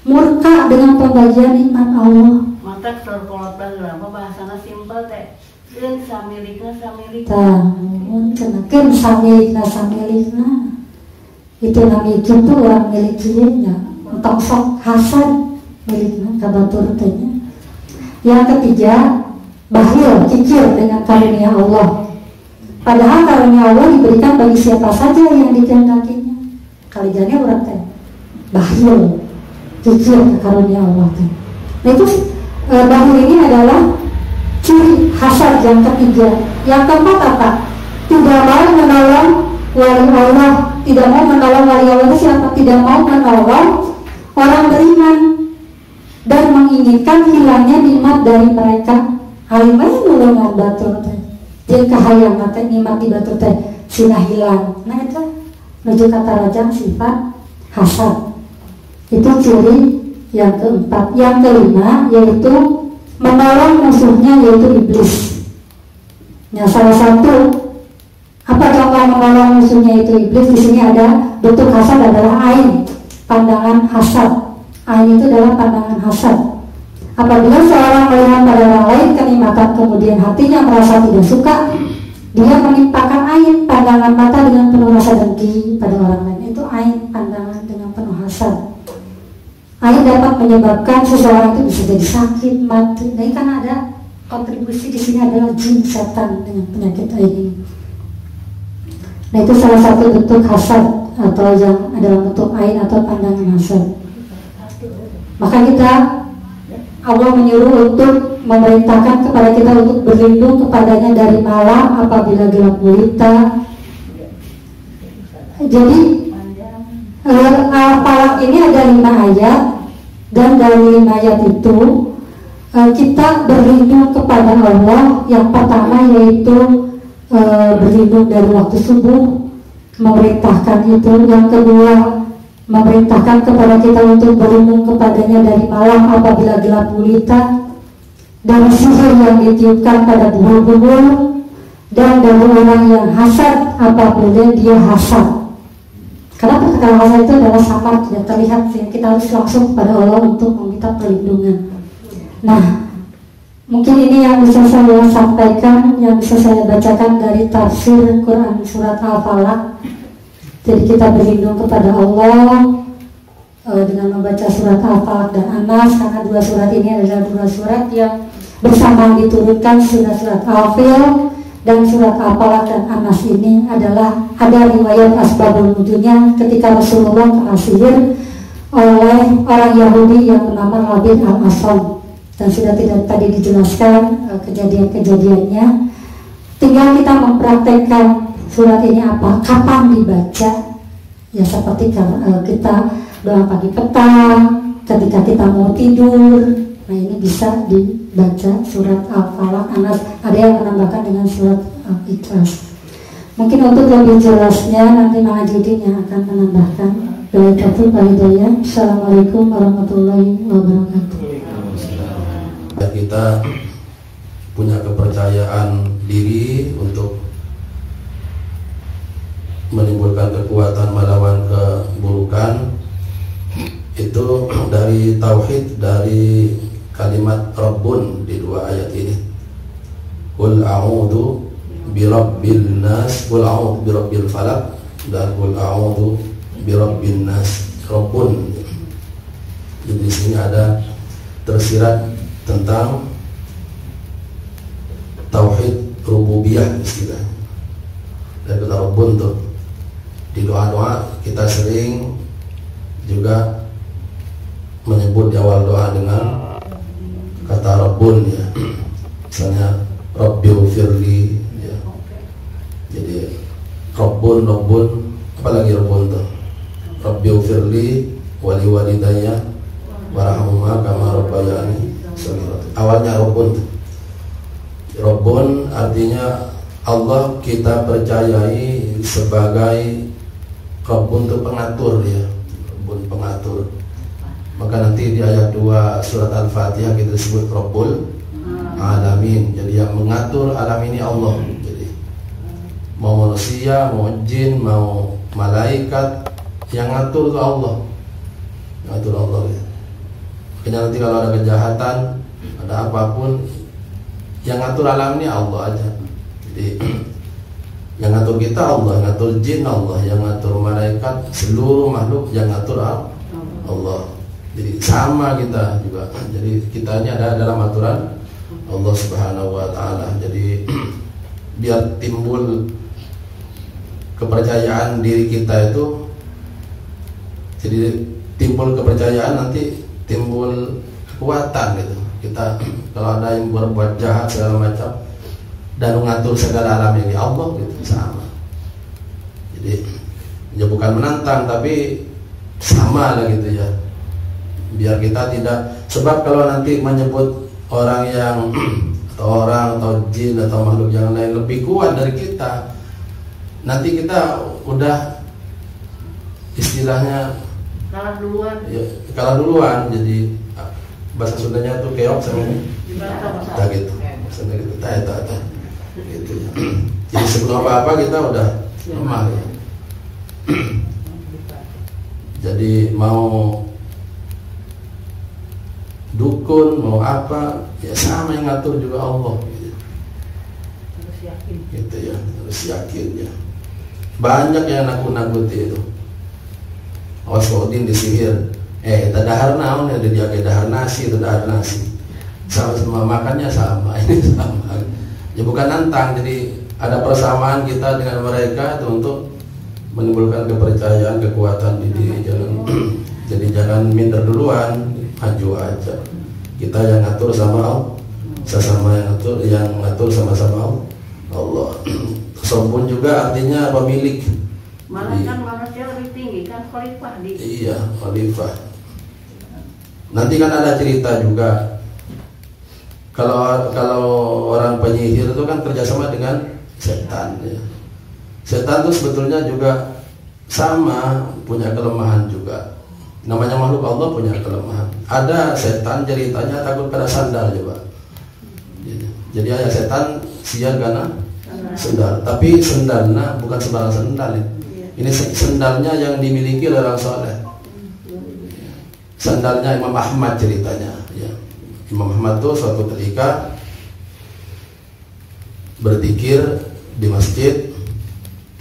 murka dengan pembagian nikmat Allah. Mata terpolotkan berapa bahasanya simpel teh. Keun samilikna. Kenakeun samilikna. Itu namanya itu tuh orang milikinya. Untuk sok hasad milikna kabatur tanya. Yang ketiga, bakhil, kikir dengan karunia Allah. Padahal karunia Allah diberikan bagi siapa saja yang dikehendakinya. Kalijannya orang teh bakhil, kikir karunia Allah. Nah itu bakhil ini adalah ciri hasad yang ketiga. Yang keempat apa? Tidak mau menolong wali Allah. Tidak mau menolong wali Allah itu siapa? Tidak mau menolong orang beriman dan menginginkan hilangnya nikmat dari mereka. Halimah nolongan batur teh. Jadi kahayang teh nikmat di batur teh sina hilang. Nah itu menuju kata rajang sifat hasad. Itu ciri yang keempat. Yang kelima yaitu menolong musuhnya yaitu iblis. Nah salah satu apa contoh menolong musuhnya itu iblis. Di sini ada bentuk hasad adalah ain, pandangan hasad. Ain itu adalah pandangan hasad. Apabila seorang melihat pada orang lain kenikmatan kemudian hatinya merasa tidak suka, dia menimpakan ain, pandangan mata dengan penuh rasa dengki pada orang lain. Itu ain, pandangan dengan penuh hasad. Ain dapat menyebabkan seseorang itu bisa jadi sakit, mati. Nah ini kan ada kontribusi di sini adalah jin setan dengan penyakit ain ini. Nah itu salah satu bentuk hasad atau yang adalah bentuk ain atau pandangan hasad. Maka kita Allah menyuruh untuk memerintahkan kepada kita untuk berlindung kepadanya dari malam apabila gelap gulita. Jadi Al-Falaq ini ada 5 ayat, dan dari 5 ayat itu kita berlindung kepada Allah. Yang pertama yaitu berlindung dari waktu subuh, memerintahkan itu. Yang kedua, memerintahkan kepada kita untuk berlindung kepadanya dari malam apabila gelap gulita, dari sihir yang ditiupkan pada bubur-bubur, dan dari orang yang hasad apabila dia hasad. Karena perkataan hasad itu adalah samar, tidak terlihat, kita harus langsung kepada Allah untuk meminta perlindungan. Nah, mungkin ini yang bisa saya sampaikan, yang bisa saya bacakan dari tafsir Quran surat Al-Falaq. Jadi kita berlindung kepada Allah dengan membaca surat Al-Falaq dan An-Nas, karena 2 surat ini adalah 2 surat yang bersamaan diturunkan. Surat Al-Fil dan surat Al-Falaq dan An-Nas ini adalah ada riwayat asbabun nuzulnya ketika Rasulullah kena sihir oleh orang Yahudi yang bernama Rabin Al-Asam, dan sudah tidak tadi dijelaskan kejadian-kejadiannya. Tinggal kita mempraktekkan surat ini kapan dibaca, ya seperti kita doa pagi petang, ketika kita mau tidur. Nah, ini bisa dibaca surat Al-Falaq, Anas. Ada yang menambahkan dengan surat Al-Ikhlas. Mungkin untuk lebih jelasnya nanti Mang Ajudin yang akan menambahkan. Assalamualaikum warahmatullahi wabarakatuh. Kita punya kepercayaan diri untuk menimbulkan kekuatan melawan keburukan itu dari tauhid, dari kalimat Rabbun di 2 ayat ini. Qul a'udzu birabbil nas, qul a'udzu birabbil falaq, dan qul a'udzu birabbin nas. Rabbun. Jadi di sini ada tersirat tentang tauhid rububiyah istilahnya. Dan kata Rabbun tuh di doa-doa kita sering juga menyebut di awal doa dengan kata Rabbun, ya. Misalnya Rabbighfirli, ya. Jadi Rabbun, apalagi Rabbun tuh Rabbighfirli wali walidayya warhamhuma kama rabbayani shaghira. Awalnya Rabbun. Rabbun artinya Allah kita percayai sebagai Rabbun itu pengatur, ya. Rabbun pengatur. Maka nanti di ayat 2 surat Al-Fatihah kita sebut Rabbul Alamin. Jadi yang mengatur alam ini Allah. Jadi mau manusia, mau jin, mau malaikat, yang ngatur itu Allah. Ngatur Allah, ya. Makanya nanti kalau ada kejahatan, ada apapun, yang ngatur alam ini Allah aja. Jadi yang ngatur kita Allah, yang ngatur jin Allah, yang ngatur malaikat, seluruh makhluk yang ngatur Allah. Jadi sama kita juga. Jadi kita ini ada dalam aturan Allah Subhanahu wa taala. Jadi biar timbul kepercayaan diri kita itu, jadi timbul kepercayaan, nanti timbul kekuatan gitu. Kita kalau ada yang berbuat jahat segala macam dan mengatur segala alam ini Allah gitu, sama. Jadi ya bukan menantang tapi sama lah gitu, ya. Biar kita tidak, sebab kalau nanti menyebut orang yang atau jin atau makhluk yang lain lebih kuat dari kita, nanti kita udah istilahnya kalah duluan. Ya, kalah duluan. Jadi bahasa Sundanya tuh keok sama ini. Tak gitu. Maksudnya gitu. Tak. Gitu. Jadi sebelum apa-apa kita udah lemah, ya. Jadi mau dukun, mau apa, ya sama, yang ngatur juga Allah, gitu. Harus yakin. Gitu, ya, harus yakin, ya. Banyak yang nakut-nakuti itu. Awas Udin disihir. Tadahar naon ya, dia kayak dahar nasi, tadahar nasi. Sama makannya sama, ini sama. Ya bukan nantang, jadi ada persamaan kita dengan mereka itu untuk menimbulkan kepercayaan, kekuatan di diri. Jadi jangan minder duluan, maju aja. Kita yang ngatur sama Allah, sesama yang ngatur sama-sama Allah. Sombong juga artinya pemilik. Malah kan manusia lebih tinggi kan khalifah di. Iya, khalifah. Nanti kan ada cerita juga. Kalau orang penyihir itu kan kerjasama dengan setan. Ya. Setan itu sebetulnya juga sama, punya kelemahan juga. Namanya makhluk Allah punya kelemahan. Ada setan ceritanya takut pada sandal coba. Jadi ada setan sial karena sendal. Tapi sendalnya bukan sembarang sendal ya. Ini sendalnya yang dimiliki oleh orang soleh. Sandalnya Imam Ahmad ceritanya. Ya. Imam Ahmad itu suatu ketika berzikir di masjid.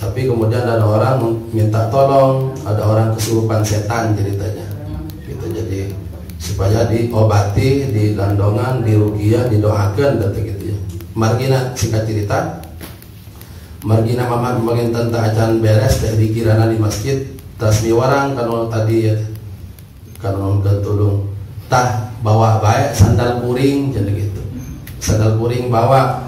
Tapi kemudian ada orang minta tolong, ada orang kesurupan setan ceritanya. Gitu, jadi supaya diobati, dilandongan, diruqyah, didoakan dan gitu ya. Margina singkat cerita, margina mama bagian tentang acan beres teh dikirana di masjid, tasmi warang kalau tadi ya, kalau ketulung tah bawa baik sandal kuring jadi gitu. Sandal kuring bawa.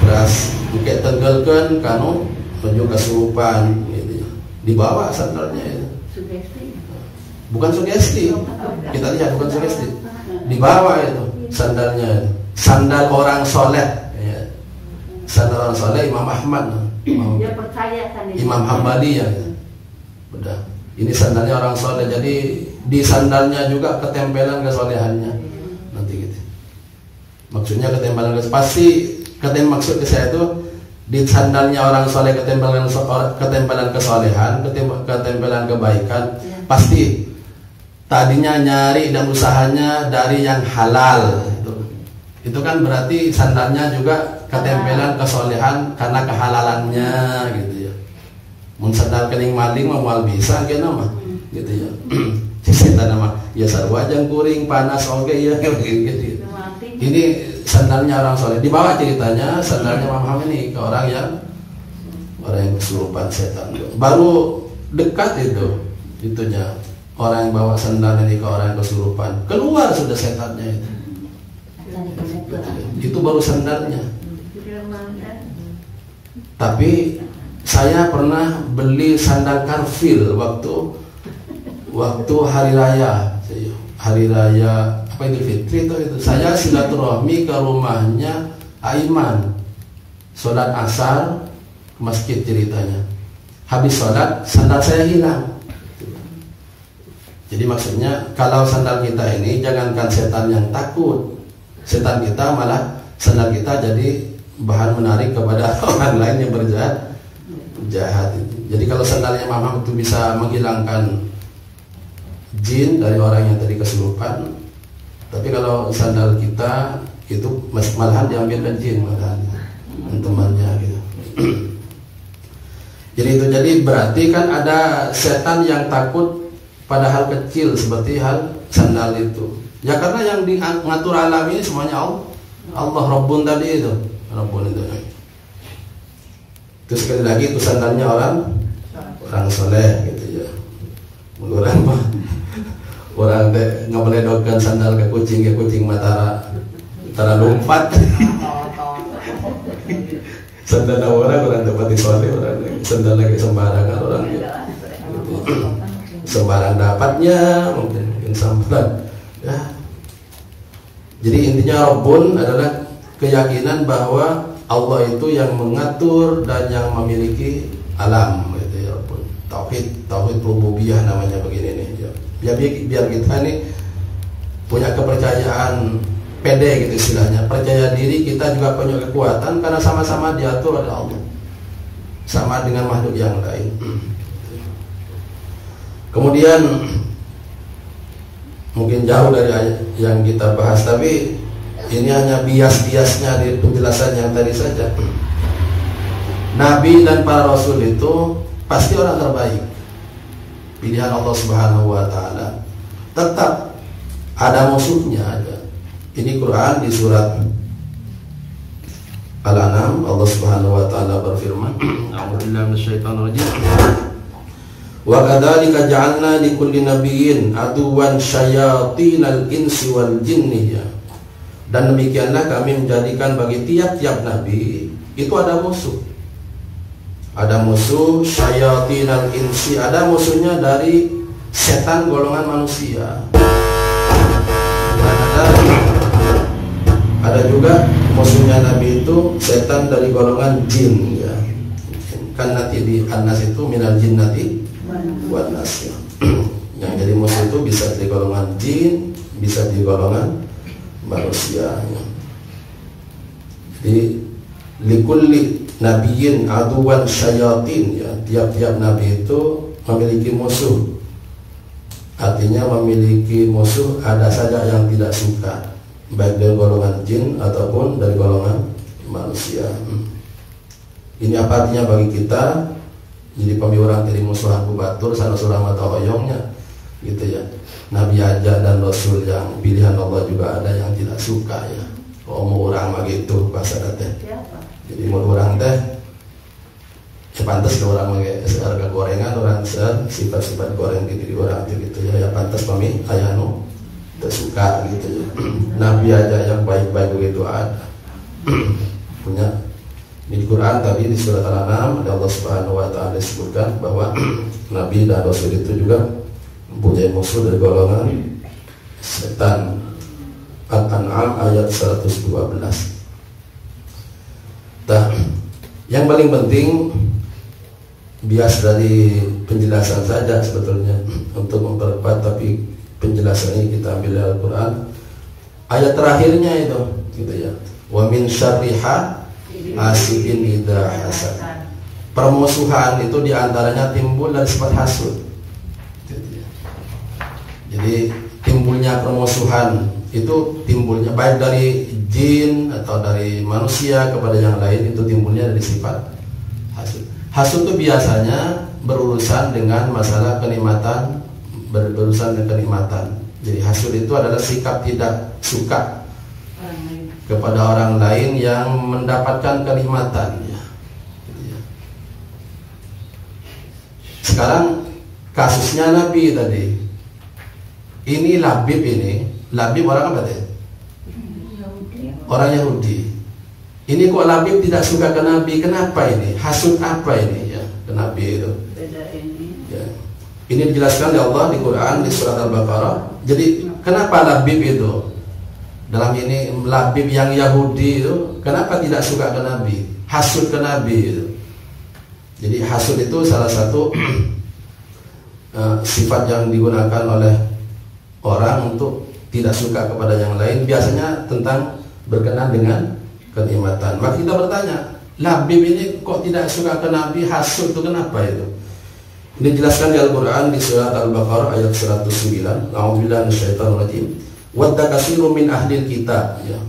Beras buket tenggelkan kanu menuju kesurupan gitu. Dibawa sandalnya itu. Bukan sugesti. Kita lihat bukan sugesti. Dibawa itu sandalnya. Sandal orang soleh ya. Sandal orang soleh Imam Ahmad. Imam Hambali ya. Udah. Ini sandalnya orang soleh. Jadi di sandalnya juga ketempelan kesolehannya. Nanti gitu. Maksudnya ketempelan pasti maksud saya itu di sandalnya orang soleh ketempelan kesolehan, ketempelan kebaikan. Pasti tadinya nyari dan usahanya dari yang halal. Itu kan berarti sandalnya juga ketempelan kesolehan karena kehalalannya gitu ya. Mun sandal kening maling mau bisa kena mah gitu ya. Setan mah ya sarua jang kuring panas oge ya gitu. Ini sandalnya orang soleh. Dibawa ceritanya sandalnya Muhammad ini ke orang yang kesurupan setan. Baru dekat itunya orang yang bawa sandal ini ke orang yang kesurupan. Keluar sudah setannya itu. Itu baru sandalnya. Tapi saya pernah beli sandal karfil waktu hari raya. Hari raya apa Idul Fitri itu saya silaturahmi ke rumahnya Aiman, sholat asar ke masjid ceritanya. Habis sholat sandal saya hilang. Jadi maksudnya kalau sandal kita ini jangankan setan yang takut, setan kita malah sandal kita jadi bahan menarik kepada orang lain yang jahat. Jadi kalau sandalnya Muhammad itu bisa menghilangkan jin dari orang yang tadi kesurupan. Tapi kalau sandal kita itu malahan diambil dan jin malahan temannya gitu. Jadi berarti kan ada setan yang takut pada hal kecil seperti hal sandal itu. Ya karena yang ngatur alam ini semuanya Allah Rabbun tadi itu. Rabbun itu. Terus sekali lagi itu sandalnya orang soleh gitu ya. Orang mah orang teh nggak boleh dokan sandal ke kucing matara lompat. Sandal orang dapat disoleh orang sandal lagi sembarangan orang gitu. Sembarang dapatnya mungkin sambaran ya. Jadi intinya Rabbun adalah keyakinan bahwa Allah itu yang mengatur dan yang memiliki alam gitu ya Rabbun. Tauhid rububiyah namanya begini nih ya. Biar kita ini punya kepercayaan pede gitu istilahnya, percaya diri kita juga punya kekuatan karena sama-sama diatur oleh Allah sama dengan makhluk yang lain. Kemudian mungkin jauh dari yang kita bahas, tapi ini hanya bias-biasnya di penjelasan yang tadi saja. Nabi dan para Rasul itu pasti orang terbaik, pilihan Allah Subhanahu wa Ta'ala. Tetap ada musuhnya ada. Ini Quran di surat Al-An'am, Allah Subhanahu wa Ta'ala berfirman, A'udzubillahi minasyaitonir rajim. Wa kadzalika ja'alna likulli nabiyyin aduwan syayatinal insi wal jinni. Dan demikianlah kami menjadikan bagi tiap-tiap nabi itu ada musuh. Ada musuh syayatinal insi, ada musuhnya dari setan golongan manusia. Dan ada juga musuhnya nabi itu setan dari golongan jin ya. Kan nanti di An-Nas itu minal jinnati wan nas ya. Yang jadi musuh itu bisa di golongan jin, bisa di golongan manusia ya. Jadi likulli nabiyyin aduwan syayatin ya. Tiap-tiap nabi itu memiliki musuh. Artinya memiliki musuh ada saja yang tidak suka, baik dari golongan jin ataupun dari golongan manusia. Ini apa artinya bagi kita? Jadi pemiurang dari musuhan kubatur sana surah mata oyongnya gitu ya. Nabi aja dan Rasul yang pilihan Allah juga ada yang tidak suka ya. Oh mau orang begitu bahasa teh. Jadi mau orang teh ya pantas ke orang harga gorengan orang sifat-sifat goreng di diri orang gitu ya. Ya pantas kami ayah nu tidak suka gitu ya. Nabi aja yang baik-baik begitu ada. Punya di Quran tadi di surat Al-An'am ada Allah Subhanahu wa taala disebutkan bahwa Nabi dan Rasul itu juga mempunyai musuh dari golongan setan. Al-An'am ayat 112. Nah, yang paling penting bias dari penjelasan saja sebetulnya untuk memperkuat, tapi penjelasan ini kita ambil dari Al-Quran. Ayat terakhirnya itu gitu ya. Wa min syarriha hasidin idza hasad. Permusuhan itu diantaranya timbul dari sifat hasud. Jadi timbulnya permusuhan itu timbulnya baik dari jin atau dari manusia kepada yang lain, itu timbulnya dari sifat hasud. Hasud itu biasanya berurusan dengan masalah kenikmatan, berurusan dengan kenikmatan. Jadi hasud itu adalah sikap tidak suka kepada orang lain yang mendapatkan kenikmatan ya. Sekarang kasusnya Nabi tadi. Ini Labib orang apa teh? Orang Yahudi. Ini kok Labib tidak suka ke Nabi? Kenapa ini? Hasud apa ini ya ke Nabi itu? Ya. Ini dijelaskan oleh Allah di Quran di surat Al-Baqarah. Jadi kenapa Labib itu? Dalam ini Labib yang Yahudi itu kenapa tidak suka ke Nabi? Hasud ke Nabi itu. Jadi hasud itu salah satu sifat yang digunakan oleh orang untuk tidak suka kepada yang lain, biasanya tentang berkenan dengan kenikmatan. Maka kita bertanya, Labib ini kok tidak suka ke Nabi, hasud itu kenapa itu? Ini dijelaskan di Al-Quran di surat Al-Baqarah ayat 109. A'udzubillahi minasyaitonir rajim. Wadda katsirun min ahlil kitab ya.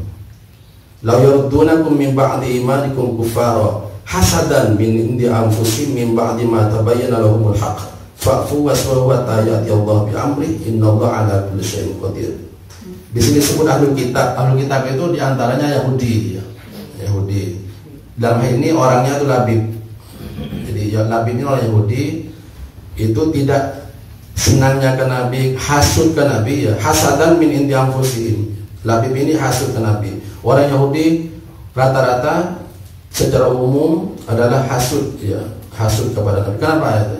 Law yaruddunakum min ba'di imanikum kuffara hasadan min indi anfusihim min ba'di ma tabayyana lahumul haqq. Fa'fu wasfahu wa ta'ati Allah bi amri innallaha 'ala kulli syai'in qadir. Di sini disebut ahlul kitab. Ahlul kitab itu diantaranya Yahudi ya. Yahudi. Dalam hal ini orangnya itu Labib. Jadi ya, Labib ini orang Yahudi itu tidak senangnya ke Nabi, hasud ke Nabi ya. Hasadan min indi anfusihim. Labib ini hasud ke Nabi. Orang Yahudi rata-rata secara umum adalah hasud ya, hasud kepada Nabi. Kenapa itu?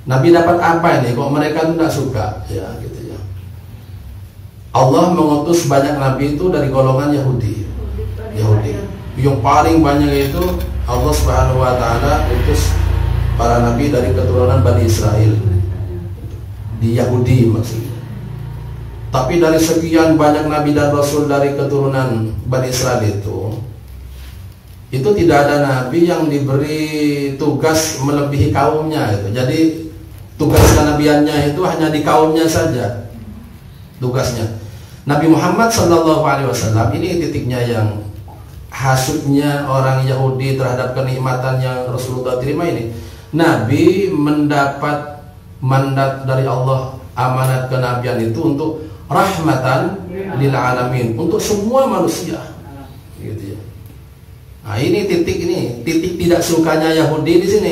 Nabi dapat apa ini? Kok mereka itu tidak suka ya gitu ya. Allah mengutus banyak nabi itu dari golongan Yahudi. Yang paling banyak itu Allah Subhanahu wa taala utus para nabi dari keturunan Bani Israel. Di Yahudi maksudnya. Tapi dari sekian banyak nabi dan rasul dari keturunan Bani Israel itu tidak ada nabi yang diberi tugas melebihi kaumnya gitu. Jadi tugas kenabiannya itu hanya di kaumnya saja tugasnya. Nabi Muhammad SAW ini titiknya yang hasudnya orang Yahudi terhadap kenikmatan yang Rasulullah terima ini. Nabi mendapat mandat dari Allah, amanat kenabian itu untuk rahmatan lil alamin, untuk semua manusia gitu ya. Nah ini titik tidak sukanya Yahudi di sini.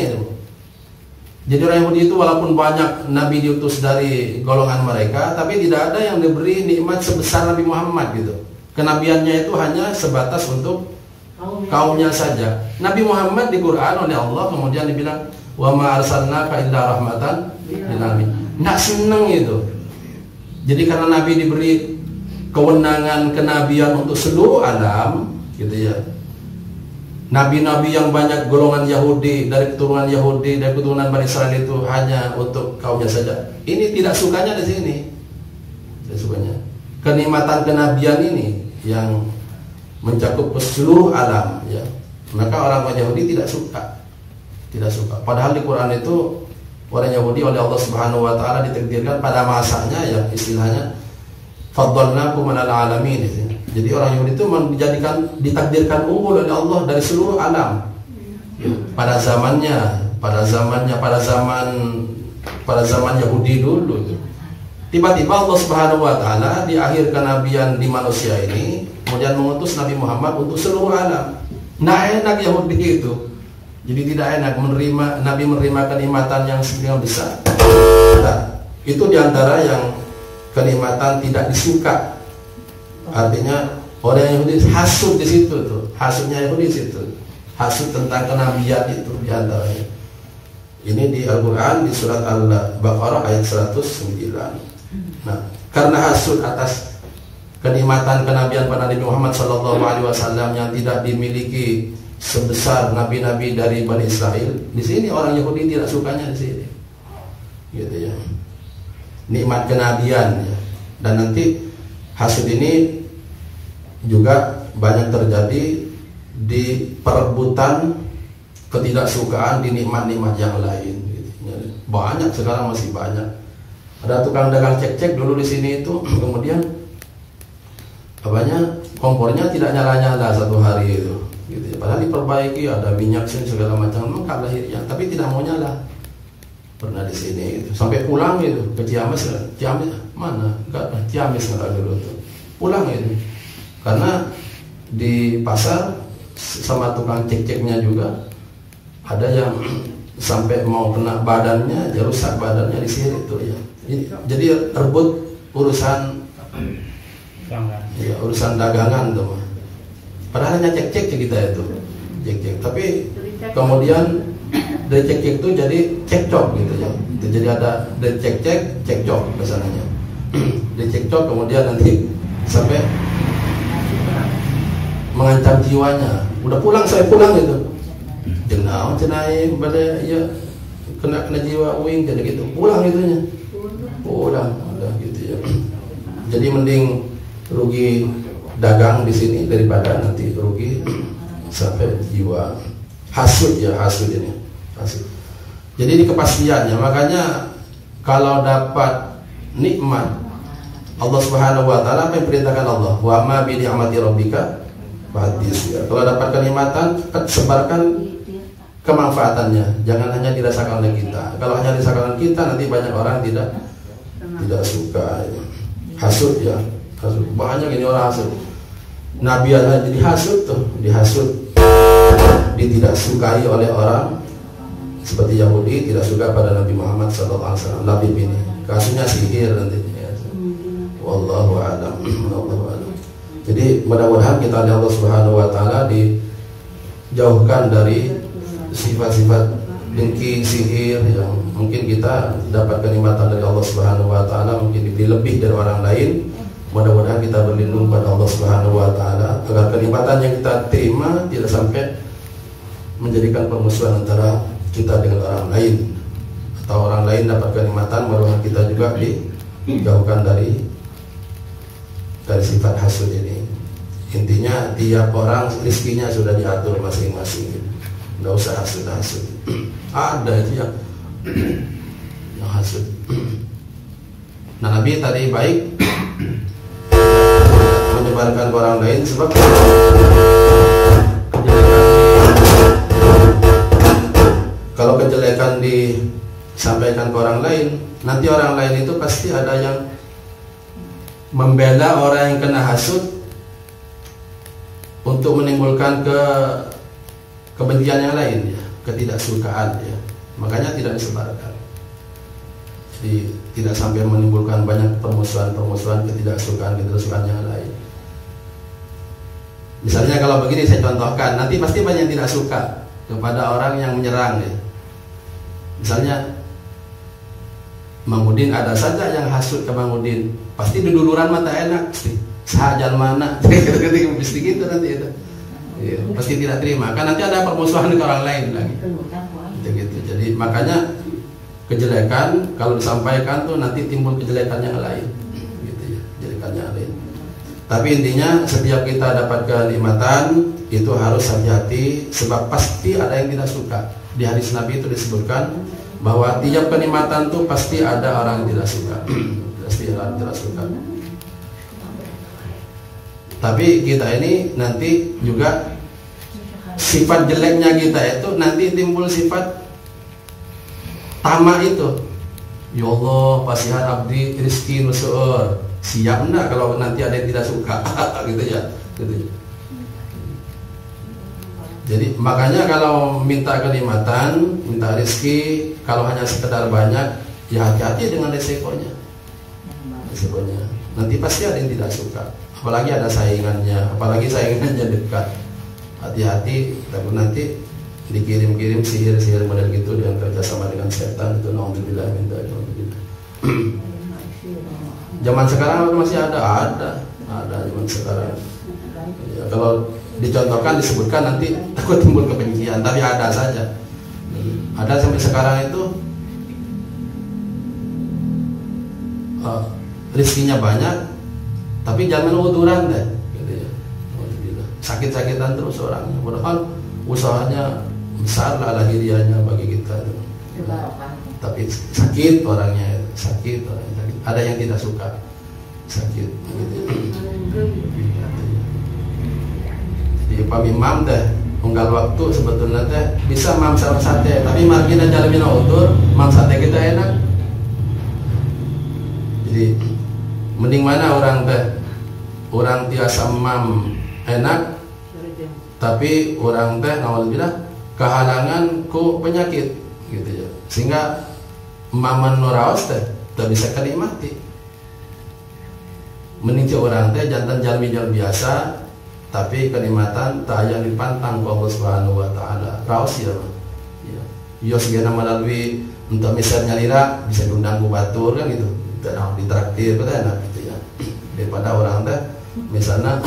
Jadi orang Yahudi itu walaupun banyak nabi diutus dari golongan mereka, tapi tidak ada yang diberi nikmat sebesar Nabi Muhammad gitu. Kenabiannya itu hanya sebatas untuk kaumnya saja. Nabi Muhammad di Quran oleh Allah kemudian dibilang wa ma arsalnaka illa rahmatan lil alamin. Nggak seneng itu. Jadi karena Nabi diberi kewenangan kenabian untuk seluruh alam gitu ya. Nabi-nabi yang banyak golongan Yahudi, dari keturunan Yahudi, dari keturunan Bani Israel itu hanya untuk kaumnya saja. Ini tidak sukanya di sini. Tidak sukanya. Kenikmatan kenabian ini yang mencakup seluruh alam ya. Maka orang Yahudi tidak suka. Tidak suka. Padahal di Quran itu orang Yahudi oleh Allah Subhanahu wa taala ditakdirkan pada masanya ya, istilahnya faddalnakum 'alal alamin. Jadi orang Yahudi itu ditakdirkan unggul oleh Allah dari seluruh alam. Pada zaman Yahudi dulu. Tiba-tiba Allah Subhanahu wa taala di akhir kenabian di manusia ini kemudian mengutus Nabi Muhammad untuk seluruh alam. Nah, enak Yahudi itu. Jadi tidak enak Nabi menerima kenikmatan yang sebenarnya besar. Nah, itu diantara yang kenikmatan tidak disuka. Artinya orang Yahudi hasud di situ tuh, hasudnya Yahudi di situ, hasud tentang kenabian itu diantaranya. Ini di Al-Quran di surat Al-Baqarah ayat 109. Nah, karena hasud atas kenikmatan kenabian pada Nabi Muhammad SAW yang tidak dimiliki sebesar nabi-nabi dari Bani Israel, di sini orang Yahudi tidak sukanya di sini, gitu ya. Nikmat kenabian ya. Dan nanti hasud ini juga banyak terjadi di perebutan ketidaksukaan di nikmat-nikmat yang lain gitu. Banyak sekarang, masih banyak. Ada tukang dagang cek-cek dulu di sini itu kemudian kompornya tidak nyala-nyala satu hari itu gitu. Padahal diperbaiki, ada minyak segala macam, memang lahirnya, tapi tidak mau nyala. Pernah di sini gitu. Sampai pulang gitu ke Ciamis mana? Enggak, Ciamis enggak dulu tuh. Pulang gitu. Karena di pasar sama tukang cek-ceknya juga ada yang sampai mau kena badannya, aja rusak badannya di sini tuh ya. Jadi rebut urusan ya, urusan dagangan tuh. Padahal hanya cek-cek kita itu, cek-cek. Tapi kemudian dari cek-cek itu jadi cekcok gitu ya. Jadi ada dari cek-cek, cekcok kesananya. Dari cekcok kemudian nanti sampai mengancam jiwanya. Udah pulang, saya pulang gitu. Cenai pada ya kena jiwa uing jadi gitu. Pulang itunya. Pulang udah gitu ya. Jadi mending rugi dagang di sini daripada nanti rugi sampai jiwa. Hasud ya, hasud ini. Hasud. Jadi ini kepastiannya. Makanya kalau dapat nikmat Allah Subhanahu wa taala, apa yang perintahkan Allah? Wa ma bi ni'mati rabbika fahaddits. Ya. Kalau dapat kenikmatan, sebarkan kemanfaatannya. Jangan hanya dirasakan oleh kita. Kalau hanya dirasakan oleh kita, nanti banyak orang tidak suka. Ya. Hasud ya. Hasud. Banyak ini orang hasud. Nabi aja jadi hasud tuh, dihasud. Dia tidak sukai oleh orang seperti Yahudi tidak suka pada Nabi Muhammad SAW. Nabi ini kasusnya sihir nanti. Wallahu a'lam. Wallahu a'lam. Jadi mudah-mudahan kita oleh Allah Subhanahu wa taala dijauhkan dari sifat-sifat dengki, sihir yang mungkin kita dapat kenikmatan dari Allah Subhanahu wa taala mungkin lebih dari orang lain. Mudah-mudahan kita berlindung pada Allah Subhanahu wa taala agar kenikmatan yang kita terima tidak sampai menjadikan permusuhan antara kita dengan orang lain, atau orang lain dapat kenikmatan, mudah-mudahan kita juga dijauhkan dari sifat hasud ini. Intinya tiap orang rezekinya sudah diatur masing-masing. Nggak usah hasud-hasud. Ada itu yang hasud. Nah, Nabi tadi baik menyebarkan ke orang lain sebab kalau kejelekan disampaikan ke orang lain, nanti orang lain itu pasti ada yang membela orang yang kena hasud untuk menimbulkan kebencian yang lain ya, ketidaksukaan ya. Makanya tidak disebarkan. Jadi tidak sampai menimbulkan banyak permusuhan, ketidaksukaan yang lain. Misalnya kalau begini saya contohkan, nanti pasti banyak yang tidak suka kepada orang yang menyerang ya. Misalnya Mang Udin, ada saja yang hasut ke Mang Udin, pasti duduluran mata enak, sahajal mana, ketika mesti gitu nanti itu, ya, pasti tidak terima, kan nanti ada permusuhan ke orang lain lagi, gitu. Jadi makanya kejelekan kalau disampaikan tuh nanti timbul kejelekan yang lain, gitu ya, kejelekan yang lain. Tapi intinya setiap kita dapat kenikmatan itu harus hati-hati, sebab pasti ada yang tidak suka. Di hadis Nabi itu disebutkan bahwa tiap kenikmatan tuh pasti ada orang yang tidak suka. Pasti ada orang yang tidak suka. Tapi kita ini nanti juga sifat jeleknya kita itu nanti timbul sifat tamak itu. Ya Allah, pasihan abdi rizki nusu'ur. Siap enggak kalau nanti ada yang tidak suka? Gitu ya. Gitu. Jadi makanya kalau minta kenikmatan, minta rezeki, kalau hanya sekedar banyak, ya hati-hati dengan resikonya. Resikonya. Nanti pasti ada yang tidak suka. Apalagi ada saingannya, apalagi saingannya dekat. Hati-hati, takut nanti dikirim-kirim sihir-sihir model gitu dengan kerjasama dengan setan itu. Alhamdulillah, minta alhamdulillah. Zaman sekarang masih ada zaman sekarang. Ya, kalau dicontohkan, disebutkan nanti takut timbul kebencian, tapi ada saja. Ada sampai sekarang itu rizkinya banyak, tapi jangan uturan deh, gitu ya. Sakit-sakitan terus orangnya, padahal usahanya besar lah lahiriahnya bagi kita. Tapi sakit orangnya, sakit. Ada yang tidak suka sakit. Gitu. Di pamimam teh unggal waktu sebetulnya teh bisa mam sama sate, tapi margina jalamina utur mam sate kita enak. Jadi mending mana orang teh orang tiasa mam enak, tapi orang teh alhamdulillah kehalangan ku penyakit gitu ya, sehingga maman nuraos teh tak bisa kenikmati. Mending orang teh jantan jalmi biasa, tapi kenikmatan tak yang dipantang ku Allah Subhanahu wa taala. Raos ya. Ya segala melalui untuk misalnya lira bisa diundang ku batur kan gitu. Dan ditraktir kan enak gitu ya. Daripada orang teh misalnya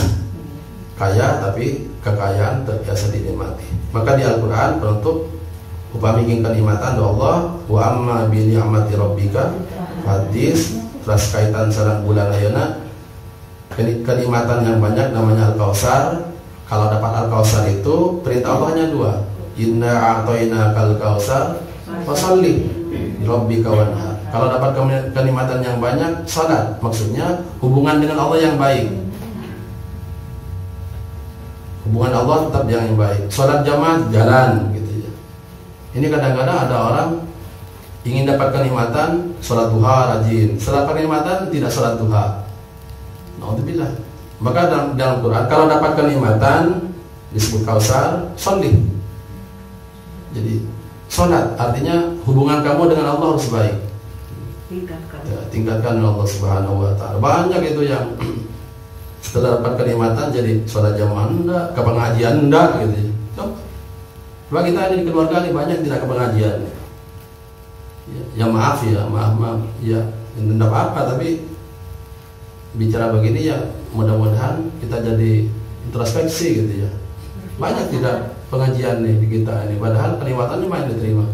kaya tapi kekayaan terbiasa dinikmati. Maka di Al-Qur'an penutup upami kenikmatan do Allah wa amma bi ni'mati rabbika hadis terus kaitan sareng bulan ayeuna. Kenikmatan yang banyak namanya Al-Kautsar. Kalau dapat Al-Kautsar itu perintah Allahnya dua. Inna a'tainakal kautsar fasholli rabbika wanhar. Kalau dapat kenikmatan yang banyak, salat. Maksudnya hubungan dengan Allah yang baik. Hubungan Allah tetap yang baik. Salat jamaah jalan gitu ya. Ini kadang-kadang ada orang ingin dapat kenikmatan, salat duha rajin. Setelah kenikmatan tidak salat duha. Alhamdulillah. Maka dalam Quran kalau dapat kenikmatan disebut Kautsar, sholli. Jadi salat artinya hubungan kamu dengan Allah harus baik. Tingkatkan dengan Allah Subhanahu wa taala. Banyak itu yang setelah dapat kenikmatan jadi salat jamaah enggak, ke pengajian enggak gitu ya. Coba kita ada di keluarga ini banyak tidak ke pengajian. Ya maaf ya, maaf ya, tidak apa-apa, tapi bicara begini ya mudah-mudahan kita jadi introspeksi gitu ya. Banyak tidak pengajian nih di kita ini, padahal kenikmatannya main diterima.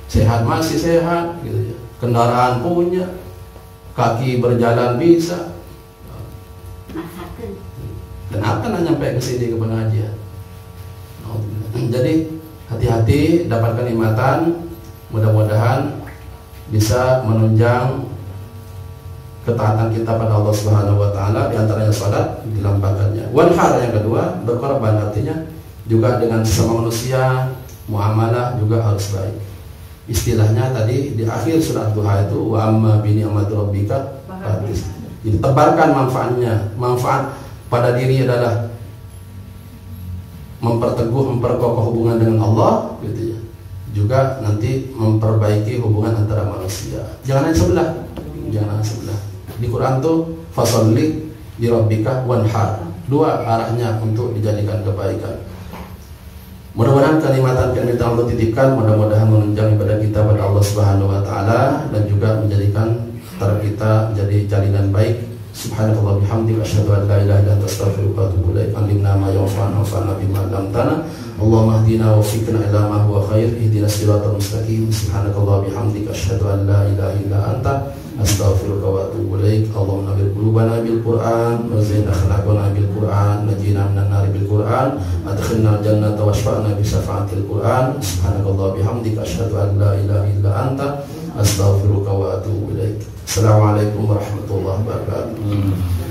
Sehat masih sehat gitu ya. Kendaraan punya, kaki berjalan bisa. Kenapa nggak nyampe ke sini ke pengajian? Jadi hati-hati dapat kenikmatan, mudah-mudahan bisa menunjang ketaatan kita pada Allah Subhanahu wa taala, di antaranya salat dilambangkannya. Wanhar yang kedua, berkorban, artinya juga dengan sesama manusia muamalah juga harus baik. Istilahnya tadi di akhir surat Duha itu wa amma bi ni'mati rabbika fahaddits. Jadi tebarkan manfaatnya. Manfaat pada diri adalah memperteguh, memperkokoh hubungan dengan Allah gitu ya. juga nanti memperbaiki hubungan antara manusia. Jangan hanya sebelah, jangan hanya sebelah. Di Quran tuh fasolli di rabbika wanhar, dua arahnya untuk dijadikan kebaikan. Mudah-mudahan kalimatan-kalimatan Allah titipkan, mudah-mudahan menunjang ibadah kita pada Allah Subhanahu wa taala dan juga menjadikan antara kita menjadi jalinan baik. Subhanakallah bihamdika asyhadu an la ilaha illa anta astaghfiruka wa atubu ilaik. Alimna ma yanfa'una wanfa'na bima 'allamtana. Allahumma hdina wa waffiqna ila ma huwa khair. Ihdinas siratal mustaqim. Subhanakallah bihamdika asyhadu an la ilaha illa anta astaghfiruka wa atubu ilaik. Allahumma nawwir qulubana bil Qur'an wa zayyinna akhlaqana bil Qur'an, najina minan nari bil Qur'an, adkhilna al-jannata washfa'na bi syafa'atil Qur'an. Subhanakallah bihamdika asyhadu an la ilaha illa anta astaghfiruka wa atubu ilaik. Assalamualaikum warahmatullahi wabarakatuh.